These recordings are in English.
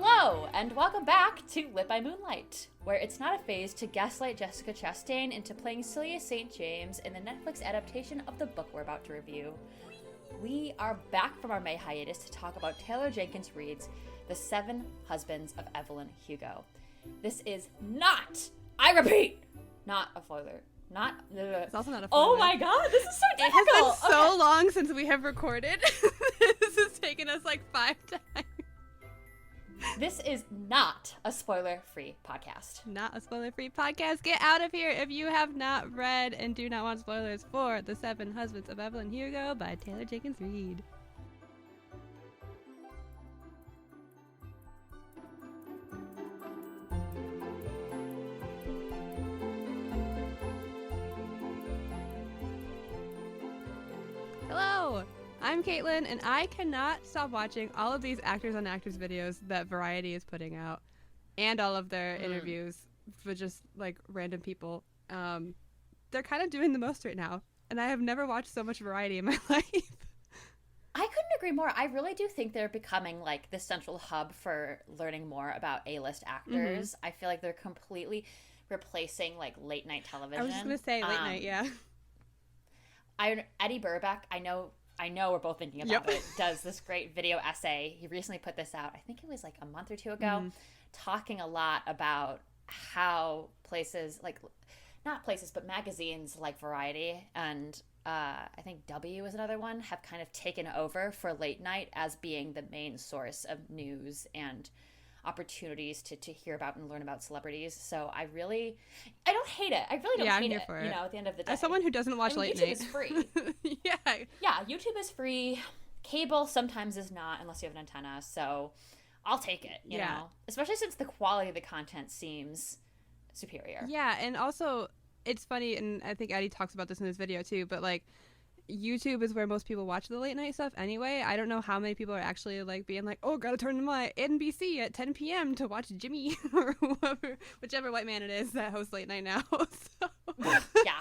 Hello, and welcome back to Lit by Moonlight, where it's not a phase to gaslight Jessica Chastain into playing silly as St. James in the Netflix adaptation of the book we're about to review. We are back from our May hiatus to talk about Taylor Jenkins Reid's The 7 Husbands of Evelyn Hugo. This is not, I repeat, not a spoiler. It's also not a spoiler. Oh my god, this is so difficult. It has been so long since we have recorded. This has taken us like 5 times. This is not a spoiler-free podcast. Not a spoiler-free podcast. Get out of here if you have not read and do not want spoilers for The 7 Husbands of Evelyn Hugo by Taylor Jenkins Reid. Hello! I'm Caitlin, and I cannot stop watching all of these actors on actors videos that Variety is putting out, and all of their interviews with just like random people. They're kind of doing the most right now, and I have never watched so much Variety in my life. I couldn't agree more. I really do think they're becoming like the central hub for learning more about A-list actors. I feel like they're completely replacing like late night television. I was just gonna say late night, yeah. Eddie Burback, I know we're both thinking about it, does this great video essay. He recently put this out, I think it was like a month or two ago, talking a lot about how places, like, not places, but magazines like Variety and I think W is another one, have kind of taken over for late night as being the main source of news and opportunities to hear about and learn about celebrities. So I don't hate it. I really don't hate it, you know, at the end of the day. As someone who doesn't watch late YouTube night. is free. Yeah, YouTube is free. Cable sometimes is not unless you have an antenna. So I'll take it, you know, especially since the quality of the content seems superior. Yeah, and also it's funny, and I think Eddie talks about this in his video too, but like YouTube is where most people watch the late night stuff anyway. I don't know how many people are actually like being like, oh, gotta turn to my NBC at 10 p.m. to watch Jimmy or whichever white man it is that hosts late night now. So. Yeah.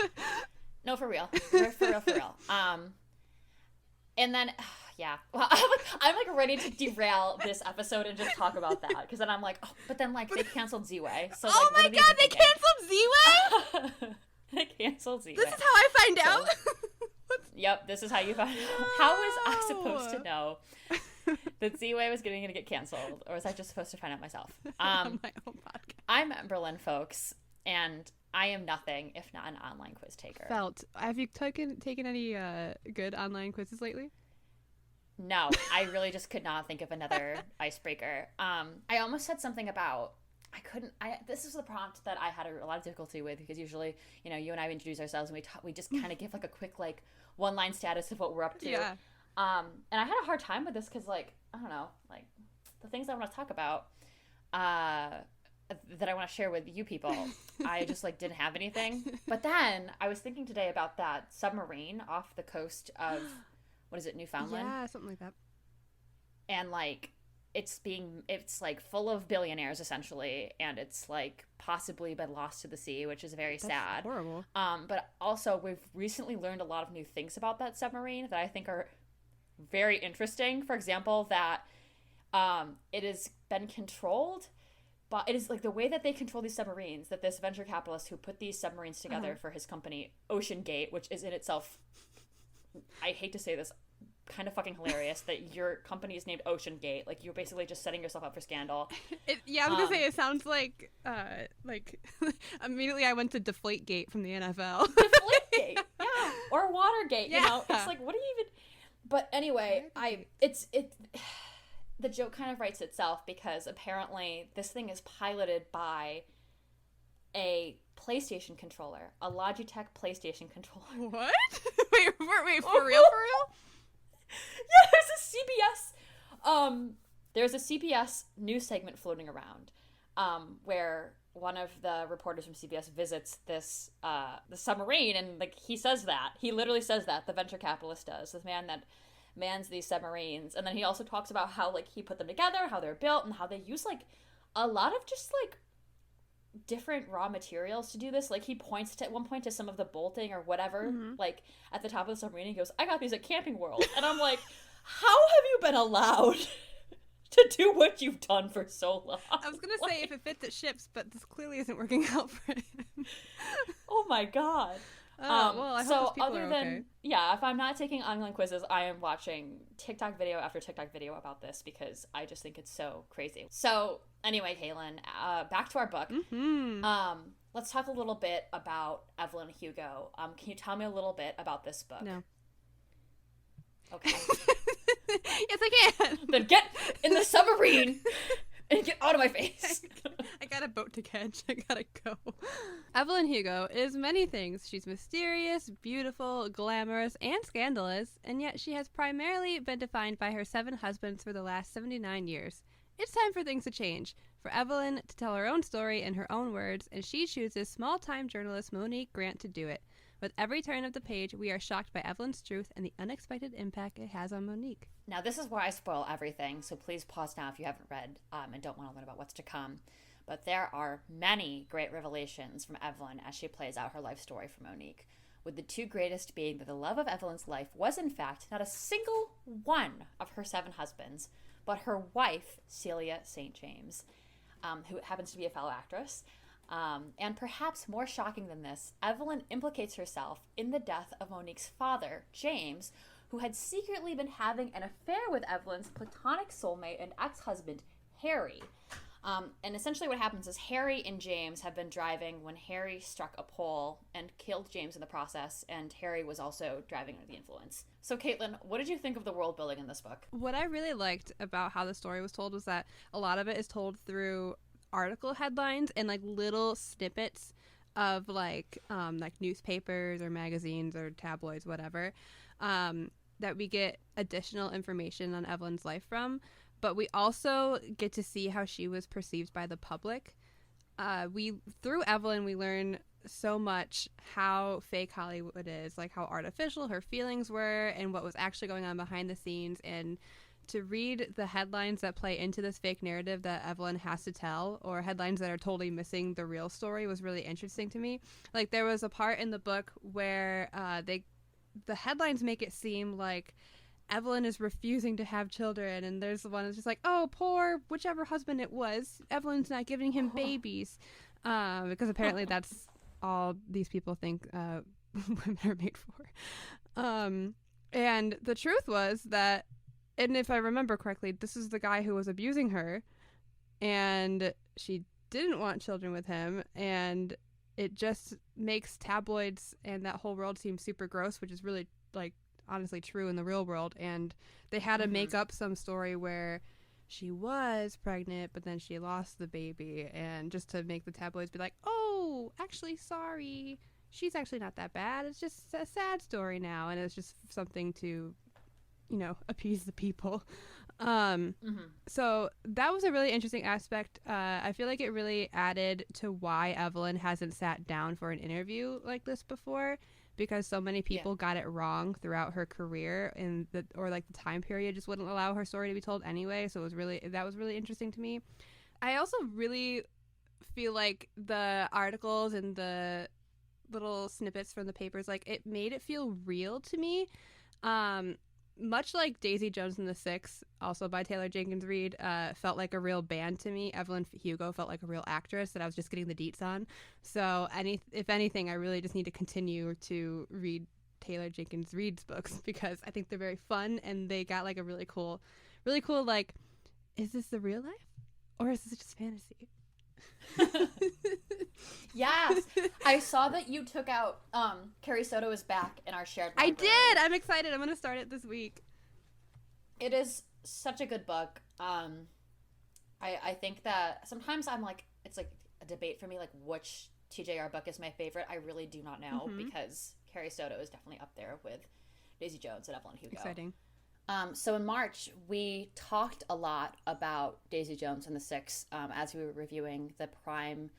No, for real. For real. And then, yeah. Well, I'm like ready to derail this episode and just talk about that. Because then I'm like, oh, but then like they canceled Z-Way. So, oh like, my god, they canceled Z-Way? They canceled Z-Way. This is how I find out. Yep, this is how you find out. How was I supposed to know that Z-Way was going to get canceled? Or was I just supposed to find out myself? On my own podcast. I'm Berlin, folks, and I am nothing if not an online quiz taker. Have you taken any good online quizzes lately? No, I really just could not think of another icebreaker. I almost said something about this is the prompt that I had a lot of difficulty with, because usually, you know, you and I introduce ourselves and we just kind of give like a quick like one-line status of what we're up to. Yeah. And I had a hard time with this because, like, I don't know, like the things I want to talk about that I want to share with you people, I just like didn't have anything. But then I was thinking today about that submarine off the coast of, what is it, Newfoundland? Yeah, something like that. And like it's like full of billionaires essentially, and it's like possibly been lost to the sea, which is very sad. Horrible. But also we've recently learned a lot of new things about that submarine that I think are very interesting. For example, that it has been controlled, but it is like the way that they control these submarines, that this venture capitalist who put these submarines together for his company Ocean Gate, which is in itself, I hate to say this, kind of fucking hilarious that your company is named Ocean Gate. Like, you're basically just setting yourself up for scandal. I was gonna say, it sounds like immediately I went to Deflategate from the NFL. Deflategate, yeah, or Watergate. You know, it's like, what do you even? But anyway, the joke kind of writes itself, because apparently this thing is piloted by a PlayStation controller, a Logitech PlayStation controller. What? wait, for real? Yeah, there's a CBS news segment floating around, where one of the reporters from CBS visits this the submarine, and like he literally says that the venture capitalist does, this man that mans these submarines, and then he also talks about how like he put them together, how they're built, and how they use like a lot of just like different raw materials to do this. Like, he points to at one point to some of the bolting or whatever, like at the top of the submarine. He goes, "I got these at Camping World," and I'm like, how have you been allowed to do what you've done for so long. I was going to say if it fits, it ships, but this clearly isn't working out for him. Oh my god. Well, I hope those people other are than, okay. yeah, if I'm not taking online quizzes, I am watching TikTok video after TikTok video about this because I just think it's so crazy. So anyway, Caitlin, back to our book. Mm-hmm. Let's talk a little bit about Evelyn Hugo. Can you tell me a little bit about this book? No. Okay. Yes, I can. Then get in the submarine and get out of my face. I got a boat to catch. I gotta go. Evelyn Hugo is many things. She's mysterious, beautiful, glamorous, and scandalous, and yet she has primarily been defined by her 7 husbands for the last 79 years. It's time for things to change, for Evelyn to tell her own story in her own words, and she chooses small-time journalist Monique Grant to do it. With every turn of the page, we are shocked by Evelyn's truth and the unexpected impact it has on Monique. Now, this is where I spoil everything, so please pause now if you haven't read and don't want to learn about what's to come. But there are many great revelations from Evelyn as she plays out her life story for Monique, with the 2 greatest being that the love of Evelyn's life was, in fact, not a single one of her 7 husbands, but her wife, Celia St. James, who happens to be a fellow actress. And perhaps more shocking than this, Evelyn implicates herself in the death of Monique's father, James, who had secretly been having an affair with Evelyn's platonic soulmate and ex-husband, Harry. And essentially what happens is Harry and James have been driving when Harry struck a pole and killed James in the process, and Harry was also driving under the influence. So, Caitlin, what did you think of the world building in this book? What I really liked about how the story was told was that a lot of it is told through article headlines and like little snippets of like newspapers or magazines or tabloids, whatever, that we get additional information on Evelyn's life from. But we also get to see how she was perceived by the public. Through Evelyn, we learn so much how fake Hollywood is, like how artificial her feelings were and what was actually going on behind the scenes. And to read the headlines that play into this fake narrative that Evelyn has to tell, or headlines that are totally missing the real story, was really interesting to me. Like there was a part in the book where the headlines make it seem like Evelyn is refusing to have children, and there's the one that's just like, oh, poor whichever husband it was, Evelyn's not giving him babies, because apparently that's all these people think women are made for. And the truth was that, and if I remember correctly, this is the guy who was abusing her, and she didn't want children with him, and it just makes tabloids and that whole world seem super gross, which is really, like, honestly true in the real world. And they had to make up some story where she was pregnant, but then she lost the baby, and just to make the tabloids be like, oh, actually, sorry, she's actually not that bad. It's just a sad story now, and it's just something to, you know, appease the people. So that was a really interesting aspect. I feel like it really added to why Evelyn hasn't sat down for an interview like this before, because so many people got it wrong throughout her career, and the time period just wouldn't allow her story to be told anyway. So that was really interesting to me. I also really feel like the articles and the little snippets from the papers, like, it made it feel real to me. Much like Daisy Jones and the Six, also by Taylor Jenkins Reid, felt like a real band to me. Evelyn Hugo felt like a real actress that I was just getting the deets on. So if anything, I really just need to continue to read Taylor Jenkins Reid's books, because I think they're very fun, and they got like a really cool, like, is this the real life or is this just fantasy? Yes, I saw that you took out Carrie Soto is back in our shared library. I did. I'm excited. I'm going to start it this week. It is such a good book. I think that sometimes I'm like, it's like a debate for me, like which TJR book is my favorite. I really do not know, because Carrie Soto is definitely up there with Daisy Jones and Evelyn Hugo. Exciting. So in March, we talked a lot about Daisy Jones and the Six as we were reviewing the Prime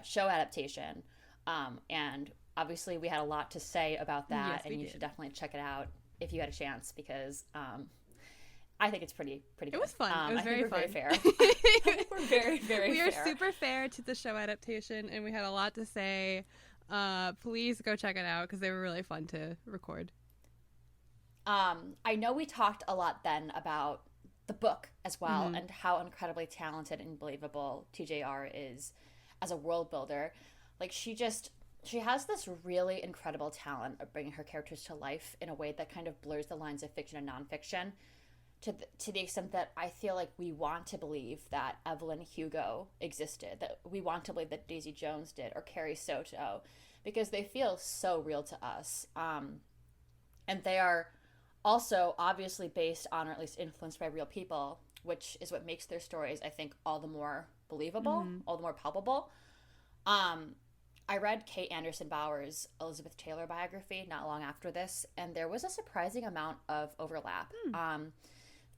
show adaptation. And obviously we had a lot to say about that, and you should definitely check it out if you had a chance, because I think it's pretty good. It was fun. It was very fun. Very fair. I think we're very, very we fair. We are super fair to the show adaptation, and we had a lot to say. Please go check it out, because they were really fun to record. I know we talked a lot then about the book as well, and how incredibly talented and believable TJR is as a world builder. Like, she has this really incredible talent of bringing her characters to life in a way that kind of blurs the lines of fiction and nonfiction, to the extent that I feel like we want to believe that Evelyn Hugo existed, that we want to believe that Daisy Jones did, or Carrie Soto, because they feel so real to us. And they are also obviously based on, or at least influenced by, real people, which is what makes their stories, I think, all the more believable, all the more palpable. I read Kate Anderson Bauer's Elizabeth Taylor biography not long after this, and there was a surprising amount of overlap.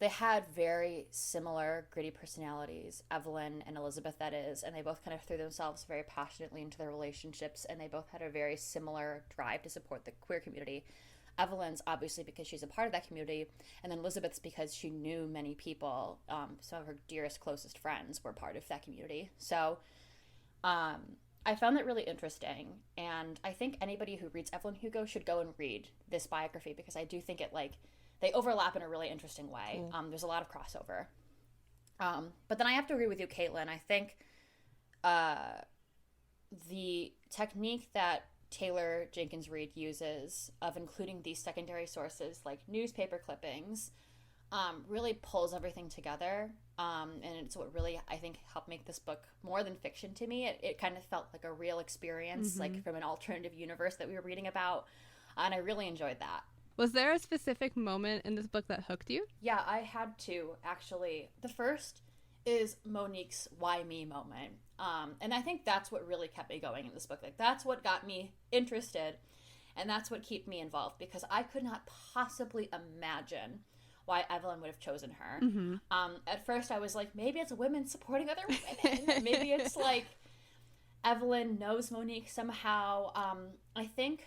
They had very similar gritty personalities, Evelyn and Elizabeth, that is, and they both kind of threw themselves very passionately into their relationships, and they both had a very similar drive to support the queer community. Evelyn's obviously because she's a part of that community, and then Elizabeth's because she knew many people. Some of her dearest, closest friends were part of that community. So I found that really interesting, and I think anybody who reads Evelyn Hugo should go and read this biography, because I do think it, like, they overlap in a really interesting way. There's a lot of crossover. But then I have to agree with you, Caitlin. I think the technique that Taylor Jenkins Reid uses of including these secondary sources, like newspaper clippings, really pulls everything together. And it's what really, I think, helped make this book more than fiction to me. It kind of felt like a real experience, like from an alternative universe that we were reading about. And I really enjoyed that. Was there a specific moment in this book that hooked you? Yeah, I had two, actually. The first is Monique's "why me" moment. And I think that's what really kept me going in this book. Like, that's what got me interested, and that's what kept me involved, because I could not possibly imagine why Evelyn would have chosen her. At first, I was like, maybe it's women supporting other women. Maybe it's like Evelyn knows Monique somehow. I think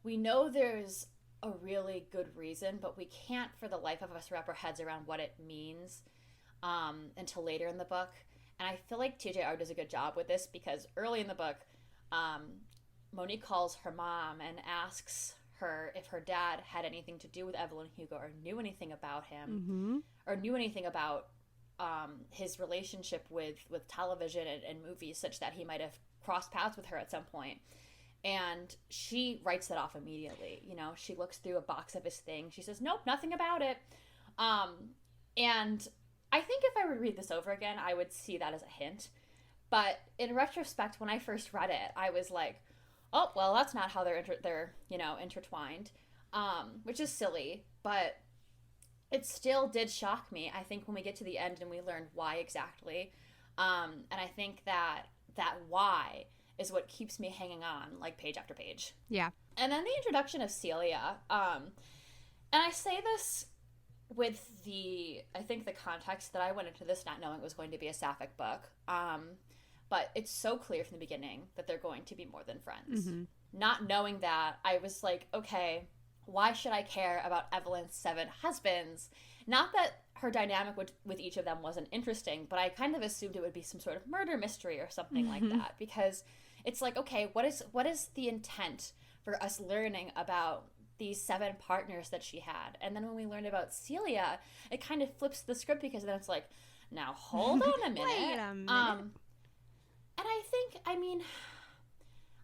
we know there's a really good reason, but we can't for the life of us wrap our heads around what it means until later in the book. And I feel like TJR does a good job with this, because early in the book, Monique calls her mom and asks her if her dad had anything to do with Evelyn Hugo, or knew anything about him, or knew anything about his relationship with television and movies, such that he might have crossed paths with her at some point. And she writes that off immediately. You know, she looks through a box of his things. She says, nope, nothing about it. And I think if I would read this over again, I would see that as a hint. But in retrospect, when I first read it, I was like, oh, well, that's not how they're intertwined, which is silly. But it still did shock me, I think, when we get to the end and we learn why exactly. And I think that why is what keeps me hanging on, like, page after page. Yeah. And then the introduction of Celia. And I say this with I think the context that I went into this not knowing it was going to be a sapphic book. But it's so clear from the beginning that they're going to be more than friends. Not knowing that, I was like, okay, why should I care about Evelyn's 7 husbands? Not that her dynamic with each of them wasn't interesting, but I kind of assumed it would be some sort of murder mystery or something like that, because it's like, okay, what is the intent for us learning about these 7 partners that she had? And then when we learned about Celia, it kind of flips the script, because then it's like, now hold on a minute. Wait a minute. And I think, I mean,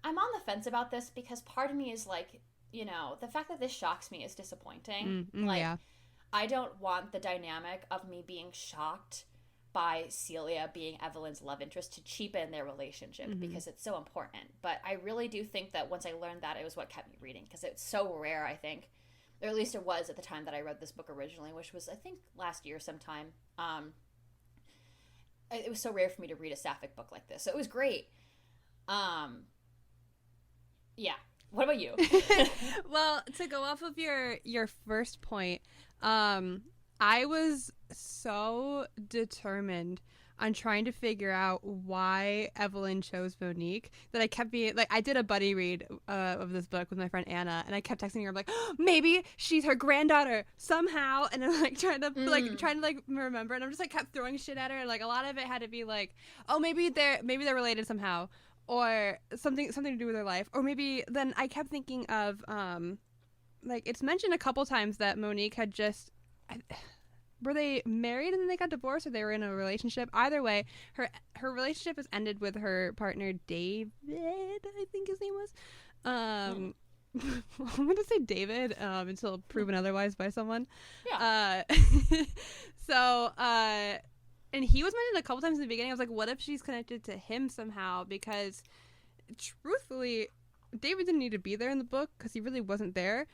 I'm on the fence about this, because part of me is like, you know, the fact that this shocks me is disappointing. Yeah. I don't want the dynamic of me being shocked by Celia being Evelyn's love interest to cheapen their relationship, because it's so important. But I really do think that once I learned that, it was what kept me reading, because it's so rare, I think, or at least it was at the time that I read this book originally, which was, I think, last year sometime. It was so rare for me to read a sapphic book like this, so it was great. Yeah. What about you? Well, to go off of your first point, I was so determined on trying to figure out why Evelyn chose Monique that I kept being like, I did a buddy read of this book with my friend Anna, and I kept texting her, I'm like, oh, maybe she's her granddaughter somehow, and I'm like trying to remember, and I'm just like kept throwing shit at her, and like a lot of it had to be like, oh, maybe they're related somehow, or something to do with their life, or maybe then I kept thinking of like, it's mentioned a couple times that Monique had just were they married and then they got divorced, or they were in a relationship? Either way, her relationship has ended with her partner David, I think his name was. I'm gonna say David until proven otherwise by someone. Yeah. So and he was mentioned a couple times in the beginning. I was like, what if she's connected to him somehow? Because truthfully, David didn't need to be there in the book because he really wasn't there.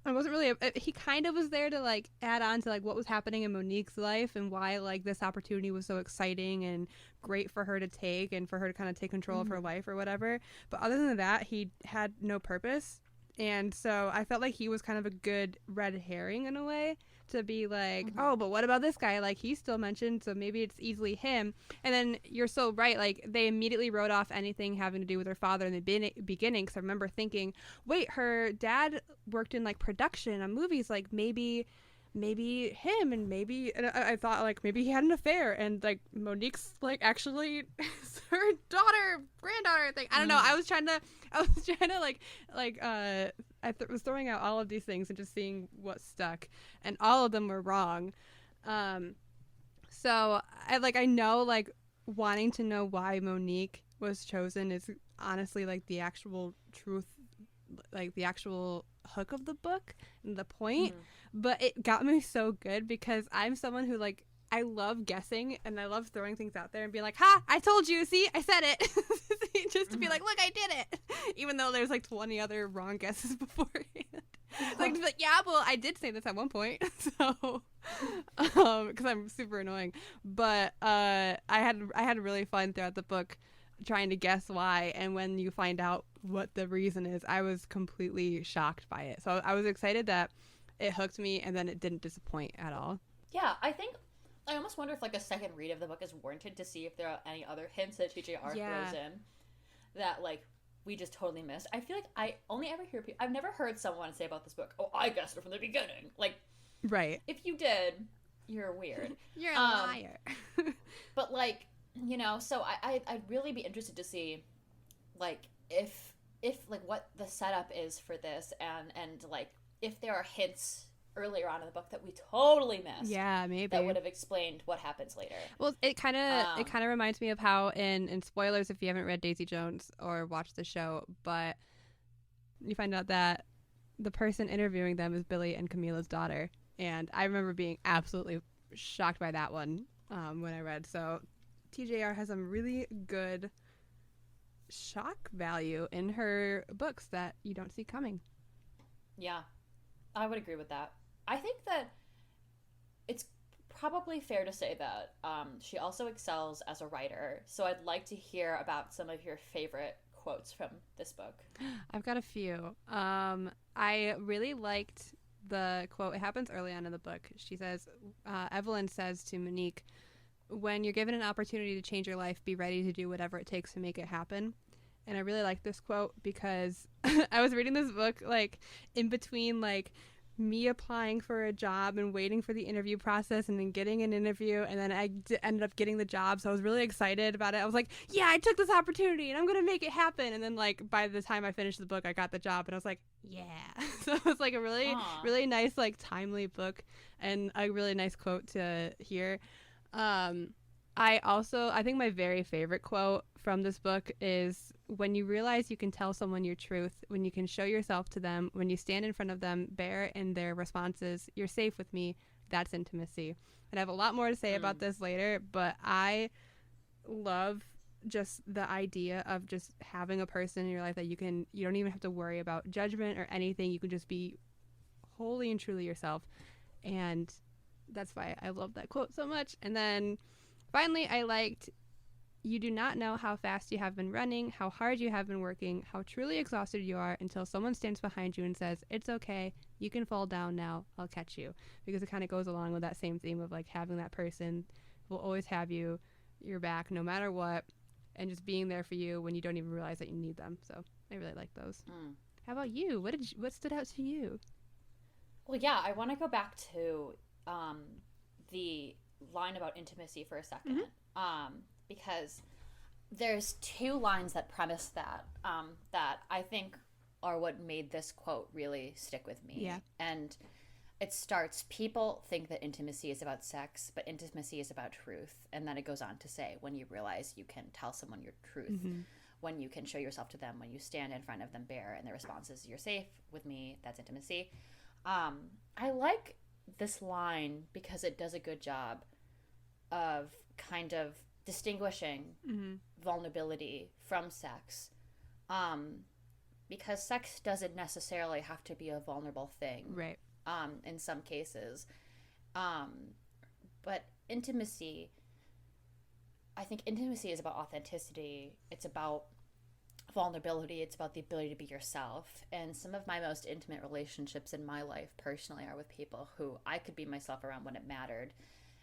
It wasn't really he kind of was there to like add on to like what was happening in Monique's life and why like this opportunity was so exciting and great for her to take and for her to kind of take control of her life or whatever. But other than that, he had no purpose. And so I felt like he was kind of a good red herring in a way to be like, oh, but what about this guy? Like, he's still mentioned, so maybe it's easily him. And then you're so right. Like, they immediately wrote off anything having to do with her father in the beginning. Because I remember thinking, wait, her dad worked in, like, production on movies. Like, maybe him, and maybe I thought like maybe he had an affair, and like Monique's like actually her granddaughter thing. I don't know. I was trying to was throwing out all of these things and just seeing what stuck, and all of them were wrong. So I know like wanting to know why Monique was chosen is honestly like the actual truth, like the actual hook of the book and the point. But it got me so good because I'm someone who like I love guessing and I love throwing things out there and being like, ha, I told you, see, I said it. Just to be like, look, I did it, even though there's like 20 other wrong guesses beforehand. Like, to be like, yeah, well, I did say this at one point. So because I'm super annoying. But I had really fun throughout the book trying to guess why, and when you find out what the reason is, I was completely shocked by it. So I was excited that it hooked me, and then it didn't disappoint at all. Yeah, I almost wonder if like a second read of the book is warranted to see if there are any other hints that TJR throws in that like we just totally missed. I feel like I only ever hear people. I've never heard someone say about this book, oh, I guessed it from the beginning. Like, right? If you did, you're weird. You're a liar. But like, you know, so I'd really be interested to see like if like what the setup is for this, and like if there are hints earlier on in the book that we totally missed. Yeah, maybe. That would have explained what happens later. Well, it kind of reminds me of how in spoilers if you haven't read Daisy Jones or watched the show, but you find out that the person interviewing them is Billy and Camila's daughter, and I remember being absolutely shocked by that one when I read. So TJR has some really good shock value in her books that you don't see coming. Yeah, I would agree with that. I think that it's probably fair to say that she also excels as a writer. So I'd like to hear about some of your favorite quotes from this book. I've got a few. I really liked the quote. It happens early on in the book. She says, Evelyn says to Monique, when you're given an opportunity to change your life, be ready to do whatever it takes to make it happen. And I really like this quote because I was reading this book like in between like me applying for a job and waiting for the interview process and then getting an interview, and then I ended up getting the job, so I was really excited about it. I was like, yeah, I took this opportunity and I'm gonna make it happen. And then like by the time I finished the book, I got the job, and I was like, yeah. So it was like a really nice like timely book and a really nice quote to hear. I think my very favorite quote from this book is, when you realize you can tell someone your truth, when you can show yourself to them, when you stand in front of them, bare in their responses, you're safe with me, that's intimacy. And I have a lot more to say about this later, but I love just the idea of just having a person in your life that you don't even have to worry about judgment or anything. You can just be wholly and truly yourself. And that's why I love that quote so much. And then finally, I liked, you do not know how fast you have been running, how hard you have been working, how truly exhausted you are until someone stands behind you and says, it's okay, you can fall down now, I'll catch you. Because it kind of goes along with that same theme of like having that person who will always have your back no matter what, and just being there for you when you don't even realize that you need them. So I really like those. How about you? What stood out to you? Well, yeah, I want to go back to the line about intimacy for a second. Because there's two lines that premise that that I think are what made this quote really stick with me. Yeah. And it starts, people think that intimacy is about sex, but intimacy is about truth. And then it goes on to say, when you realize you can tell someone your truth, when you can show yourself to them, when you stand in front of them bare, and the response is, you're safe with me, that's intimacy. I like this line because it does a good job of kind of distinguishing vulnerability from sex. Because sex doesn't necessarily have to be a vulnerable thing. Right. In some cases. But intimacy, I think intimacy is about authenticity. It's about vulnerability. It's about the ability to be yourself. And some of my most intimate relationships in my life personally are with people who I could be myself around when it mattered.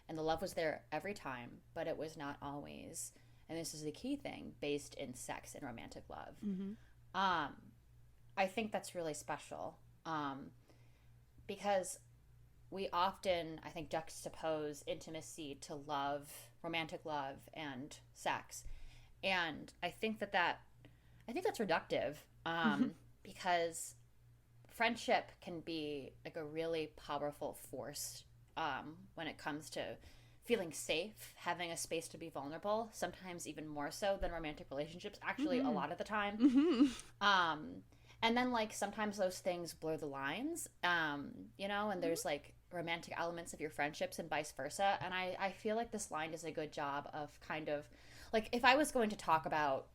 And the love was there every time, but it was not always. And this is the key thing, based in sex and romantic love. I think that's really special. Because we often, I think, juxtapose intimacy to love, romantic love, and sex. And I think that's reductive, because friendship can be like a really powerful force when it comes to feeling safe, having a space to be vulnerable, sometimes even more so than romantic relationships, actually a lot of the time. And then, like, sometimes those things blur the lines, you know, and there's, like, romantic elements of your friendships and vice versa. And I feel like this line does a good job of kind of, like, if I was going to talk about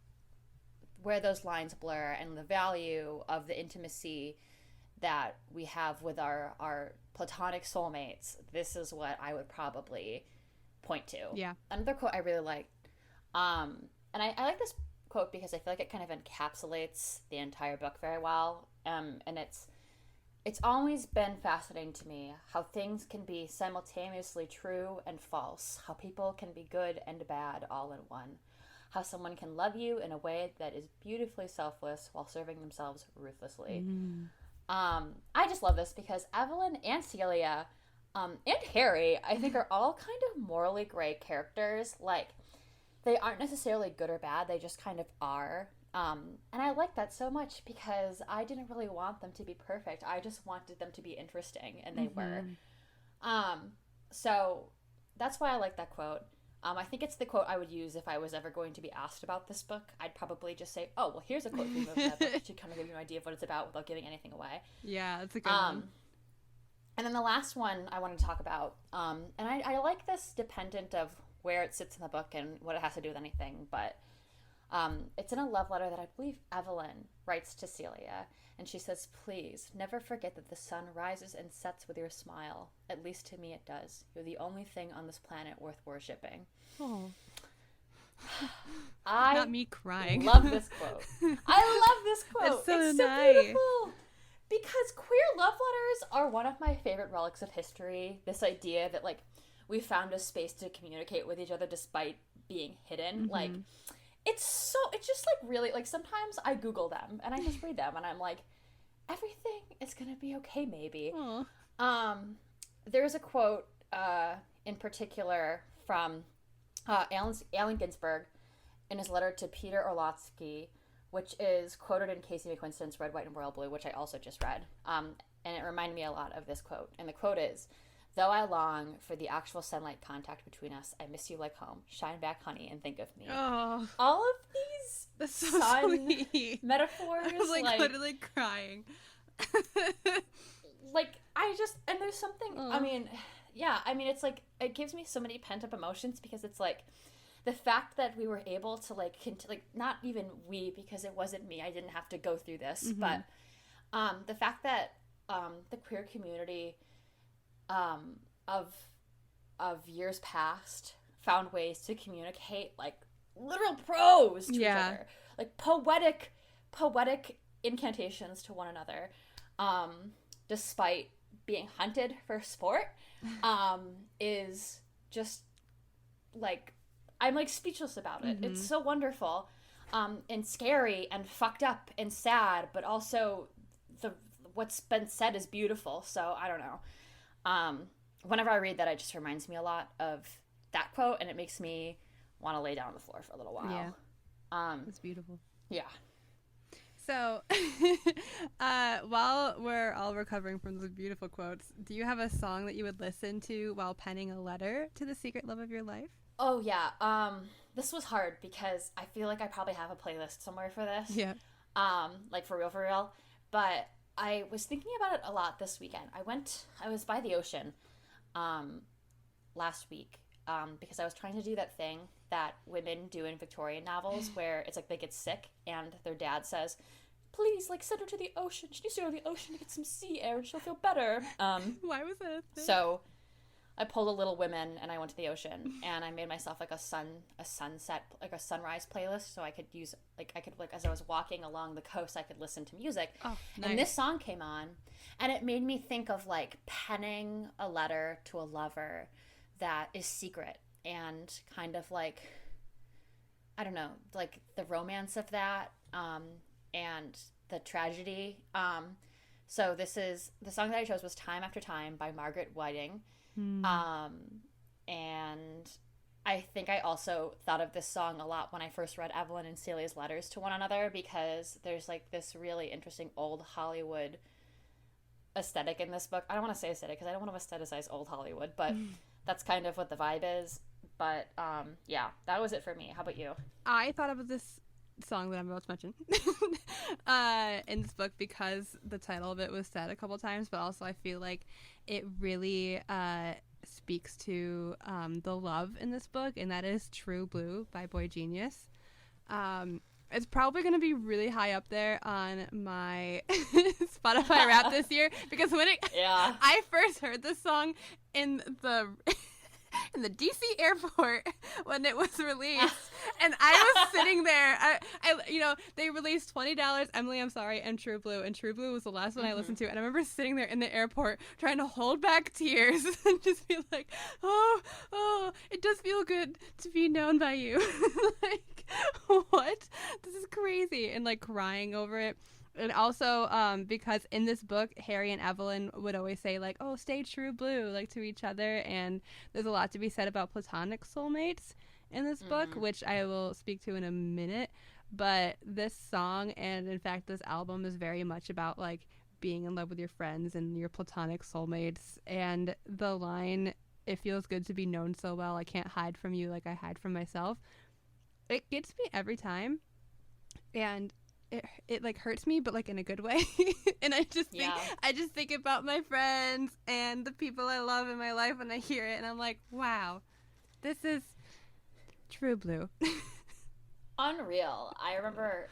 where those lines blur and the value of the intimacy that we have with our platonic soulmates, this is what I would probably point to. Yeah. Another quote I really liked, and I like this quote because I feel like it kind of encapsulates the entire book very well. And it's always been fascinating to me how things can be simultaneously true and false, how people can be good and bad all in one, how someone can love you in a way that is beautifully selfless while serving themselves ruthlessly. I just love this because Evelyn and Celia and Harry, I think, are all kind of morally gray characters. Like, they aren't necessarily good or bad, they just kind of are. And I like that so much because I didn't really want them to be perfect. I just wanted them to be interesting, and they were. So that's why I like that quote. I think it's the quote I would use if I was ever going to be asked about this book. I'd probably just say, oh, well, here's a quote from that book to kind of give you an idea of what it's about without giving anything away. Yeah, that's a good one. And then the last one I wanted to talk about, and I like this dependent of where it sits in the book and what it has to do with anything, but it's in a love letter that I believe Evelyn writes to Celia, and she says, please, never forget that the sun rises and sets with your smile. At least to me it does. You're the only thing on this planet worth worshipping. Oh. Not me crying. Love this quote. I love this quote. It's so nice. Beautiful. Because queer love letters are one of my favorite relics of history. This idea that, like, we found a space to communicate with each other despite being hidden. Like, it's just, like, really, like, sometimes I Google them and I just read them and I'm like, everything is gonna be okay, maybe. There's a quote in particular from Allen Ginsberg in his letter to Peter Orlotsky, which is quoted in Casey McQuiston's Red, White, and Royal Blue, which I also just read. And it reminded me a lot of this quote. And the quote is, though I long for the actual sunlight contact between us, I miss you like home. Shine back, honey, and think of me. Oh, all of these that's so sun sweet. metaphors. I was like literally crying. Like, and there's something, I mean, it's like, it gives me so many pent-up emotions because it's like, the fact that we were able to, like, not even we, because it wasn't me, I didn't have to go through this, but the fact that the queer community of years past found ways to communicate, like, literal prose to each other, like poetic incantations to one another, despite being hunted for sport, is just, like, I'm, like, speechless about it. It's so wonderful, and scary and fucked up and sad, but also what's been said is beautiful. So I don't know. Whenever I read that, it just reminds me a lot of that quote, and it makes me want to lay down on the floor for a little while. Yeah. It's beautiful. Yeah. So, while we're all recovering from those beautiful quotes, do you have a song that you would listen to while penning a letter to the secret love of your life? Oh yeah. This was hard because I feel like I probably have a playlist somewhere for this. Yeah. Like for real. But I was thinking about it a lot this weekend. I was by the ocean, last week, because I was trying to do that thing that women do in Victorian novels where it's like they get sick and their dad says, please, like, send her to the ocean. She needs to go to the ocean to get some sea air and she'll feel better. Why was that a thing? So I pulled a Little Women and I went to the ocean and I made myself like a sunset, like a sunrise playlist, so I could use as I was walking along the coast I could listen to music. Oh, nice. And this song came on and it made me think of like penning a letter to a lover that is secret and kind of like, I don't know, like the romance of that, and the tragedy. So this is the song that I chose was Time After Time by Margaret Whiting. And I think I also thought of this song a lot when I first read Evelyn and Celia's letters to one another, because there's like this really interesting old Hollywood aesthetic in this book. I don't want to say aesthetic because I don't want to aestheticize old Hollywood, but that's kind of what the vibe is. But yeah, that was it for me. How about you? I thought about this song that I'm about to mention in this book because the title of it was said a couple times, but also I feel like it really speaks to the love in this book, and that is True Blue by Boy Genius. It's probably going to be really high up there on my Spotify rap this year, because when I first heard this song in the DC airport when it was released, and I was sitting there, they released $20 Emily, I'm Sorry, and True Blue was the last one I listened to, and I remember sitting there in the airport trying to hold back tears and just be like, oh, it does feel good to be known by you. Like, what? This is crazy. And like crying over it. And also, because in this book, Harry and Evelyn would always say, like, oh, stay true blue, like, to each other. And there's a lot to be said about platonic soulmates in this book, which I will speak to in a minute. But this song, and in fact, this album, is very much about, like, being in love with your friends and your platonic soulmates. And the line, it feels good to be known so well, I can't hide from you like I hide from myself. It gets me every time. And it like hurts me, but like in a good way. And I just think about my friends and the people I love in my life when I hear it, and I'm like, wow, this is true blue. Unreal. I remember,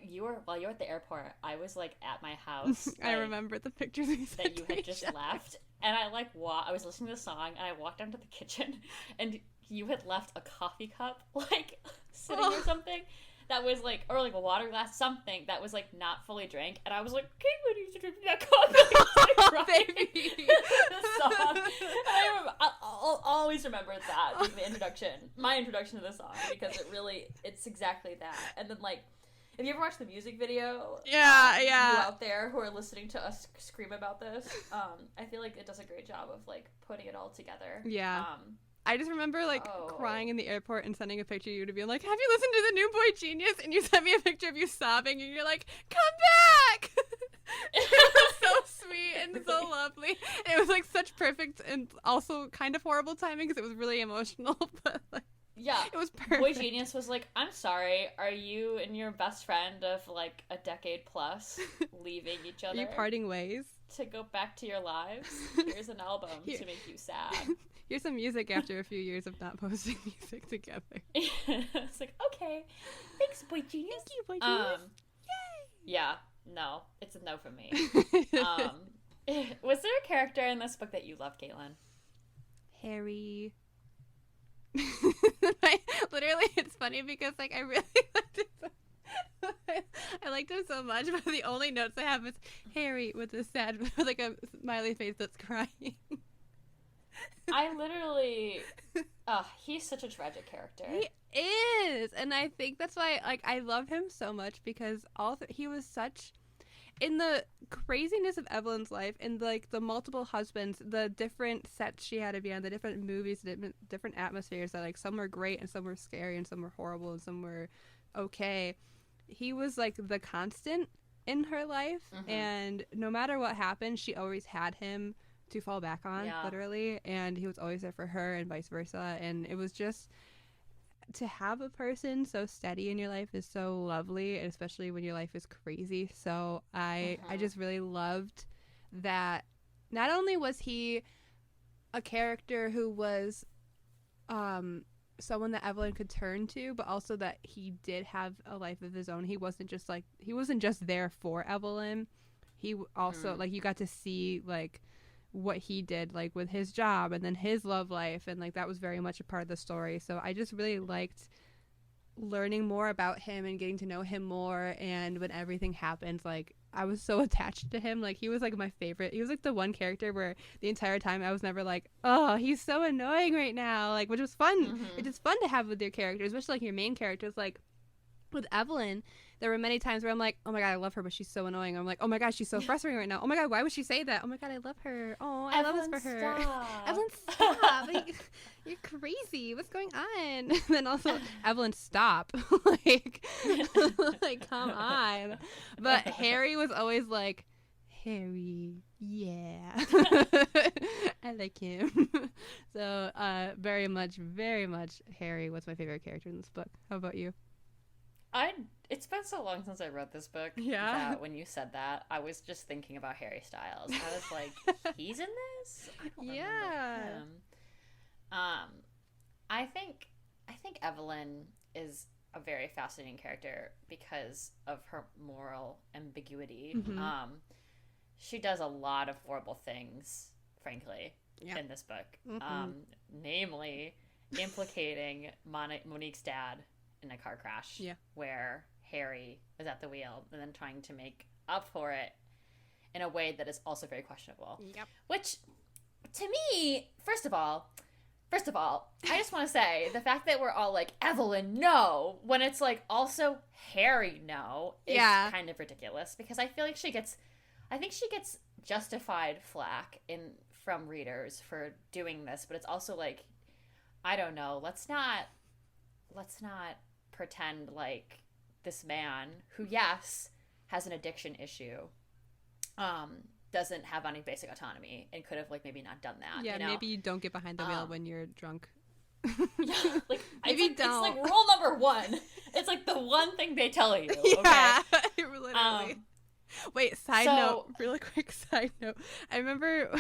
you were at the airport, I was like at my house. I remember the pictures that you had just left, and I I was listening to the song and I walked down to the kitchen and you had left a coffee cup like sitting or something. That was like, or like a water glass, something that was like not fully drank, and I was like, Caitlin, you should drink that coffee. Baby. The song. And I'll always remember that being the introduction, my introduction to the song, because it's exactly that. And then like, have you ever watched the music video? Yeah. You out there who are listening to us scream about this, I feel like it does a great job of like putting it all together. Yeah. I just remember, like, crying in the airport and sending a picture of you to be like, have you listened to the new Boy Genius? And you sent me a picture of you sobbing, and you're like, come back! It was so sweet and so lovely. And it was, like, such perfect and also kind of horrible timing because it was really emotional, but, like, yeah, it was perfect. Boy Genius was like, I'm sorry, are you and your best friend of, like, a decade plus leaving each other? Are you parting ways? To go back to your lives? Here's an album to make you sad. Here's some music after a few years of not posting music together. It's like, okay, thanks, Boy Genius. Thank you, Boy Genius. Yay! Yeah, no, it's a no from me. Was there a character in this book that you loved, Caitlin? Harry. Literally, it's funny because like I really liked it. I liked him so much, but the only notes I have is Harry with a sad, like a smiley face that's crying. I literally, he's such a tragic character. He is, and I think that's why, like, I love him so much because he was such, in the craziness of Evelyn's life, and like the multiple husbands, the different sets she had to be on, the different movies, different atmospheres that like some were great and some were scary and some were horrible and some were okay. he was like the constant in her life, and no matter what happened, she always had him to fall back on, literally, and he was always there for her and vice versa. And it was just, to have a person so steady in your life is so lovely, and especially when your life is crazy. So I just really loved that. Not only was he a character who was someone that Evelyn could turn to, but also that he did have a life of his own. He wasn't just there for Evelyn. He also like, you got to see like what he did like with his job and then his love life, and like that was very much a part of the story. So I just really liked learning more about him and getting to know him more. And when everything happened, like, I was so attached to him. Like, he was like my favorite. He was like the one character where the entire time I was never like, oh, he's so annoying right now, like, which was fun. It's just fun to have with your characters, especially like your main characters. Like with Evelyn, there were many times where I'm like, oh my god, I love her, but she's so annoying. I'm like, oh my god, she's so frustrating right now. Oh my god, why would she say that? Oh my god, I love her. Oh, I love this for her. Evelyn, stop. Like, you're crazy. What's going on? And then also, Evelyn, stop. like, like, come on. But Harry was always like, Harry, yeah. I like him. So, very much Harry was my favorite character in this book. How about you? It's been so long since I wrote this book that when you said that, I was just thinking about Harry Styles. I was like, he's in this? I don't remember him. I think Evelyn is a very fascinating character because of her moral ambiguity. She does a lot of horrible things, frankly, in this book. Namely, implicating Monique's dad in a car crash where Harry is at the wheel and then trying to make up for it in a way that is also very questionable. Which, to me, first of all, I just want to say the fact that we're all like, Evelyn, no, when it's like also Harry, no, is kind of ridiculous, because I feel like she gets justified flack from readers for doing this, but it's also like, I don't know, let's not pretend like this man, who yes has an addiction issue, doesn't have any basic autonomy and could have like maybe not done that. You know? Maybe you don't get behind the wheel when you're drunk. Like, maybe don't. It's like rule number 1. It's like the one thing they tell you. Yeah, literally. Wait, really quick side note. I remember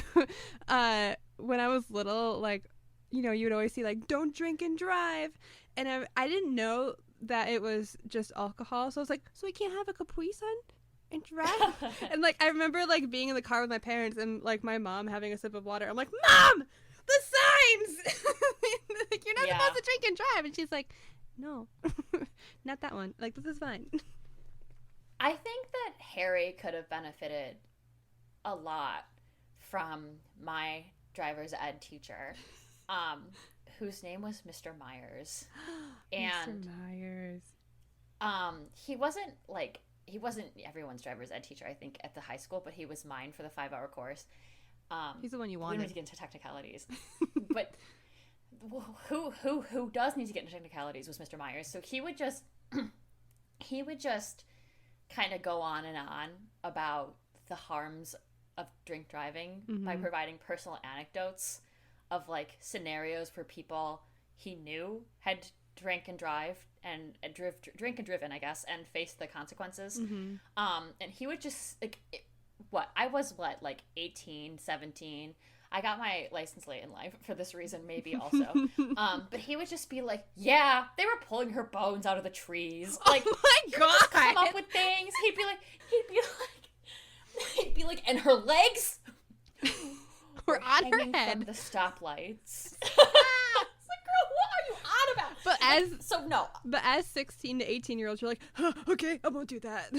when I was little, like, you know, you would always see like, don't drink and drive, and I didn't know that it was just alcohol, so I was like, so we can't have a Capri Sun and drive? And like, I remember like being in the car with my parents and like my mom having a sip of water. I'm like, Mom, the signs! Like, you're not supposed to drink and drive. And she's like, no, not that one. Like, this is fine. I think that Harry could have benefited a lot from my driver's ed teacher, whose name was Mr. Myers. And Mr. Myers. He wasn't everyone's driver's ed teacher, I think, at the high school, but he was mine for the 5-hour course. He's the one you wanted. We don't need to get into technicalities. But who does need to get into technicalities was Mr. Myers. So he would just kind of go on and on about the harms of drink driving by providing personal anecdotes of like scenarios where people he knew had drank and driven, I guess, and faced the consequences. And he would just like, I was like 18, 17. I got my license late in life for this reason, maybe also. But he would just be like, yeah, they were pulling her bones out of the trees. Like, oh my god, just come up with things. He'd be like, and her legs were on her head from the stoplights. It's like, girl, what are you on about? But as 16 to 18-year-olds, you're like, huh, okay, I won't do that.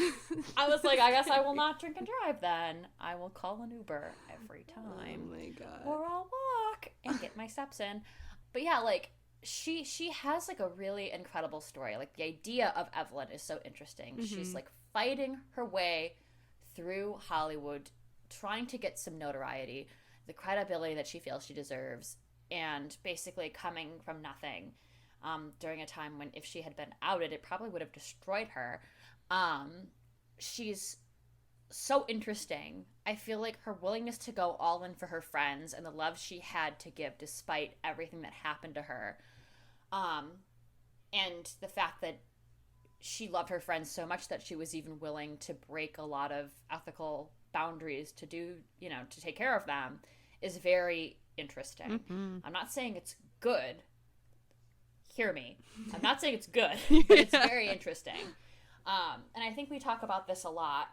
I was like, I guess I will not drink and drive then. I will call an Uber every time. Oh my god. Or I'll walk and get my steps in. But yeah, like, she has like a really incredible story. Like, the idea of Evelyn is so interesting. She's like fighting her way through Hollywood, trying to get some notoriety, the credibility that she feels she deserves, and basically coming from nothing during a time when if she had been outed, it probably would have destroyed her. She's so interesting. I feel like her willingness to go all in for her friends and the love she had to give despite everything that happened to her. And the fact that she loved her friends so much that she was even willing to break a lot of ethical boundaries to do, to take care of them is very interesting. Mm-hmm. I'm not saying it's good. Hear me. I'm not saying it's good, but it's very interesting. And I think we talk about this a lot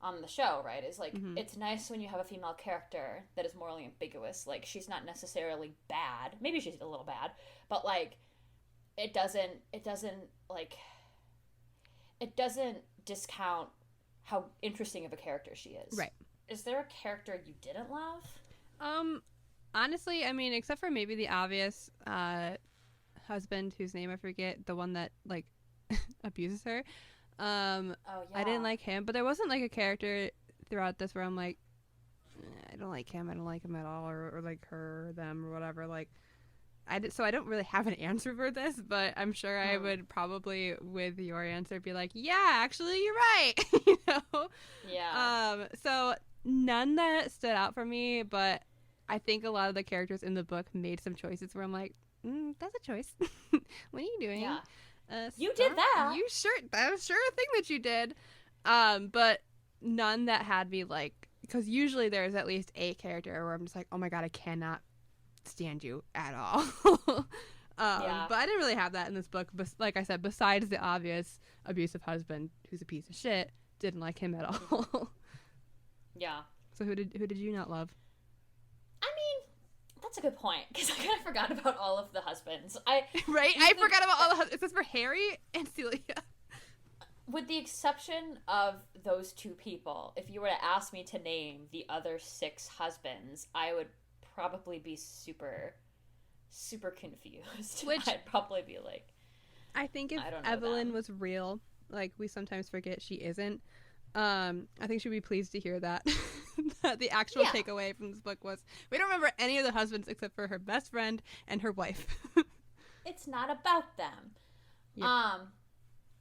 on the show, right? Is like, it's nice when you have a female character that is morally ambiguous. Like, she's not necessarily bad. Maybe she's a little bad, but like, it doesn't discount how interesting of a character she is. Right. Is there a character you didn't love? Honestly, I mean, except for maybe the obvious husband whose name I forget, the one that like abuses her. I didn't like him, but there wasn't like a character throughout this where I'm like, I don't like him at all, or like her, or them, or whatever. Like, I don't really have an answer for this, but I'm sure I would probably, with your answer, be like, yeah, actually, you're right. You know? Yeah. So none that stood out for me, but I think a lot of the characters in the book made some choices where I'm like, that's a choice. What are you doing? Yeah. You did that. That was sure a thing that you did. But none that had me like, because usually there's at least a character where I'm just like, oh my God, I cannot stand you at all. But I didn't really have that in this book. But like I said, besides the obvious abusive husband who's a piece of shit, didn't like him at all. Yeah. So who did you not love? I mean, that's a good point, because I kind of forgot about all of the husbands. I forgot about all the husbands. It's just for Harry and Celia. With the exception of those two people, if you were to ask me to name the other 6 husbands, I would probably be super, super confused. I'd probably be like, I think if Evelyn was real, like we sometimes forget she isn't, I think she'd be pleased to hear that. That the actual takeaway from this book was we don't remember any of the husbands except for her best friend and her wife. It's not about them. Yep.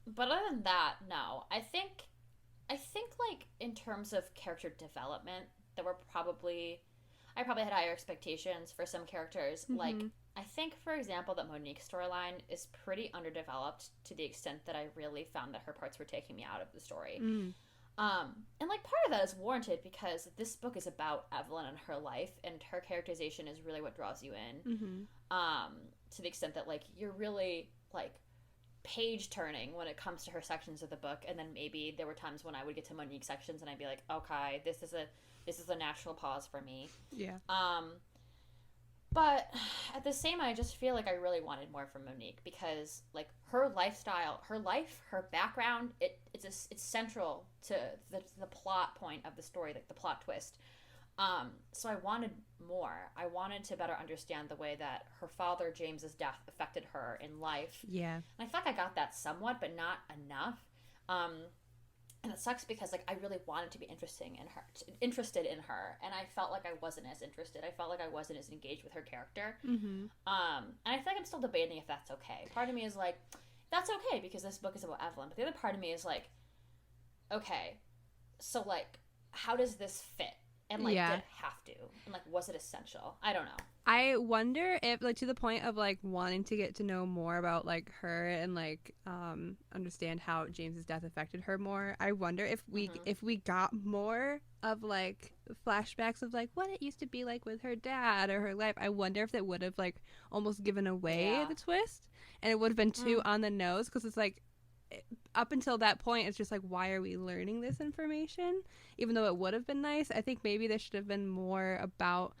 But other than that, no. I think like in terms of character development, I probably had higher expectations for some characters. Mm-hmm. Like, I think, for example, that Monique's storyline is pretty underdeveloped to the extent that I really found that her parts were taking me out of the story. Mm. And like part of that is warranted because this book is about Evelyn and her life, and her characterization is really what draws you in. Mm-hmm. To the extent that like you're really like page turning when it comes to her sections of the book, and then maybe there were times when I would get to Monique sections and I'd be like, okay, this is a natural pause for me. Yeah. But at the same, I just feel like I really wanted more from Monique because, like, her lifestyle, her life, her background, it's central to the plot point of the story, like the plot twist. So I wanted more. I wanted to better understand the way that her father James's death affected her in life. Yeah. And I felt like I got that somewhat, but not enough. And it sucks because, like, I really wanted to be interested in her, and I felt like I wasn't as interested. I felt like I wasn't as engaged with her character. Mm-hmm. And I feel like I'm still debating if that's okay. Part of me is like, that's okay because this book is about Evelyn. But the other part of me is like, okay, so, like, how does this fit? And, like, did it have to? And, like, was it essential? I don't know. I wonder if, like, to the point of, like, wanting to get to know more about, like, her and, like, understand how James's death affected her more, I wonder if we got more of, like, flashbacks of, like, what it used to be like with her dad or her life. I wonder if that would have, like, almost given away the twist. And it would have been too on the nose because it's, like, up until that point, it's just like, why are we learning this information? Even though it would have been nice, I think maybe there should have been more about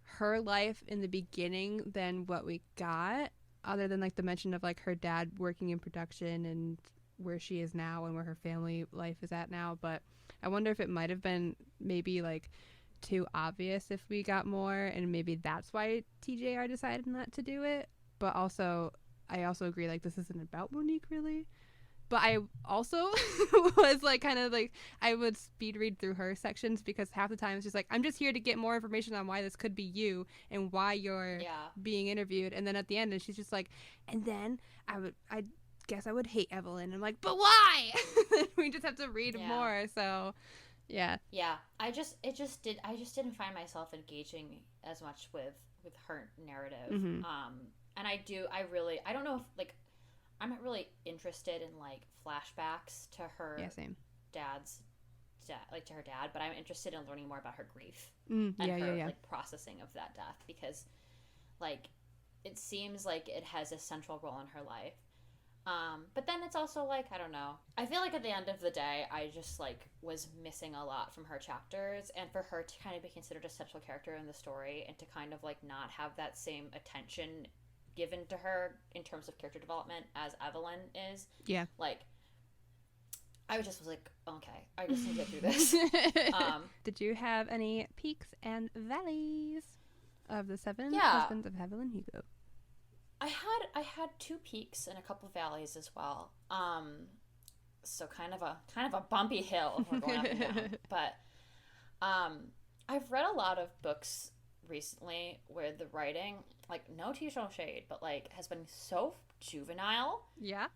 her life in the beginning than what we got, other than like the mention of like her dad working in production and where she is now and where her family life is at now. But I wonder if it might have been maybe like too obvious if we got more, and maybe that's why TJR decided not to do it. But also, I also agree, like, this isn't about Monique really. But I also was, like, kind of, like, I would speed read through her sections because half the time it's just, like, I'm just here to get more information on why this could be you and why you're being interviewed. And then at the end, and she's just like, and then I guess I would hate Evelyn. I'm like, but why? We just have to read more. So, yeah. Yeah. I just didn't find myself engaging as much with her narrative. Mm-hmm. And I don't know if, like, I'm not really interested in, like, flashbacks to her to her dad, but I'm interested in learning more about her grief and her like processing of that death, because, like, it seems like it has a central role in her life. But then it's also, like, I don't know. I feel like at the end of the day, I just, like, was missing a lot from her chapters, and for her to kind of be considered a central character in the story and to kind of, like, not have that same attention given to her in terms of character development as Evelyn is. Yeah. Like, I was like, okay, I just need to get through this. Did you have any peaks and valleys of the 7 husbands of Evelyn Hugo? I had 2 peaks and a couple valleys as well. So kind of a bumpy hill we're going up and down. But I've read a lot of books recently where the writing, like, no tea, no shade, but, like, has been so juvenile. Yeah.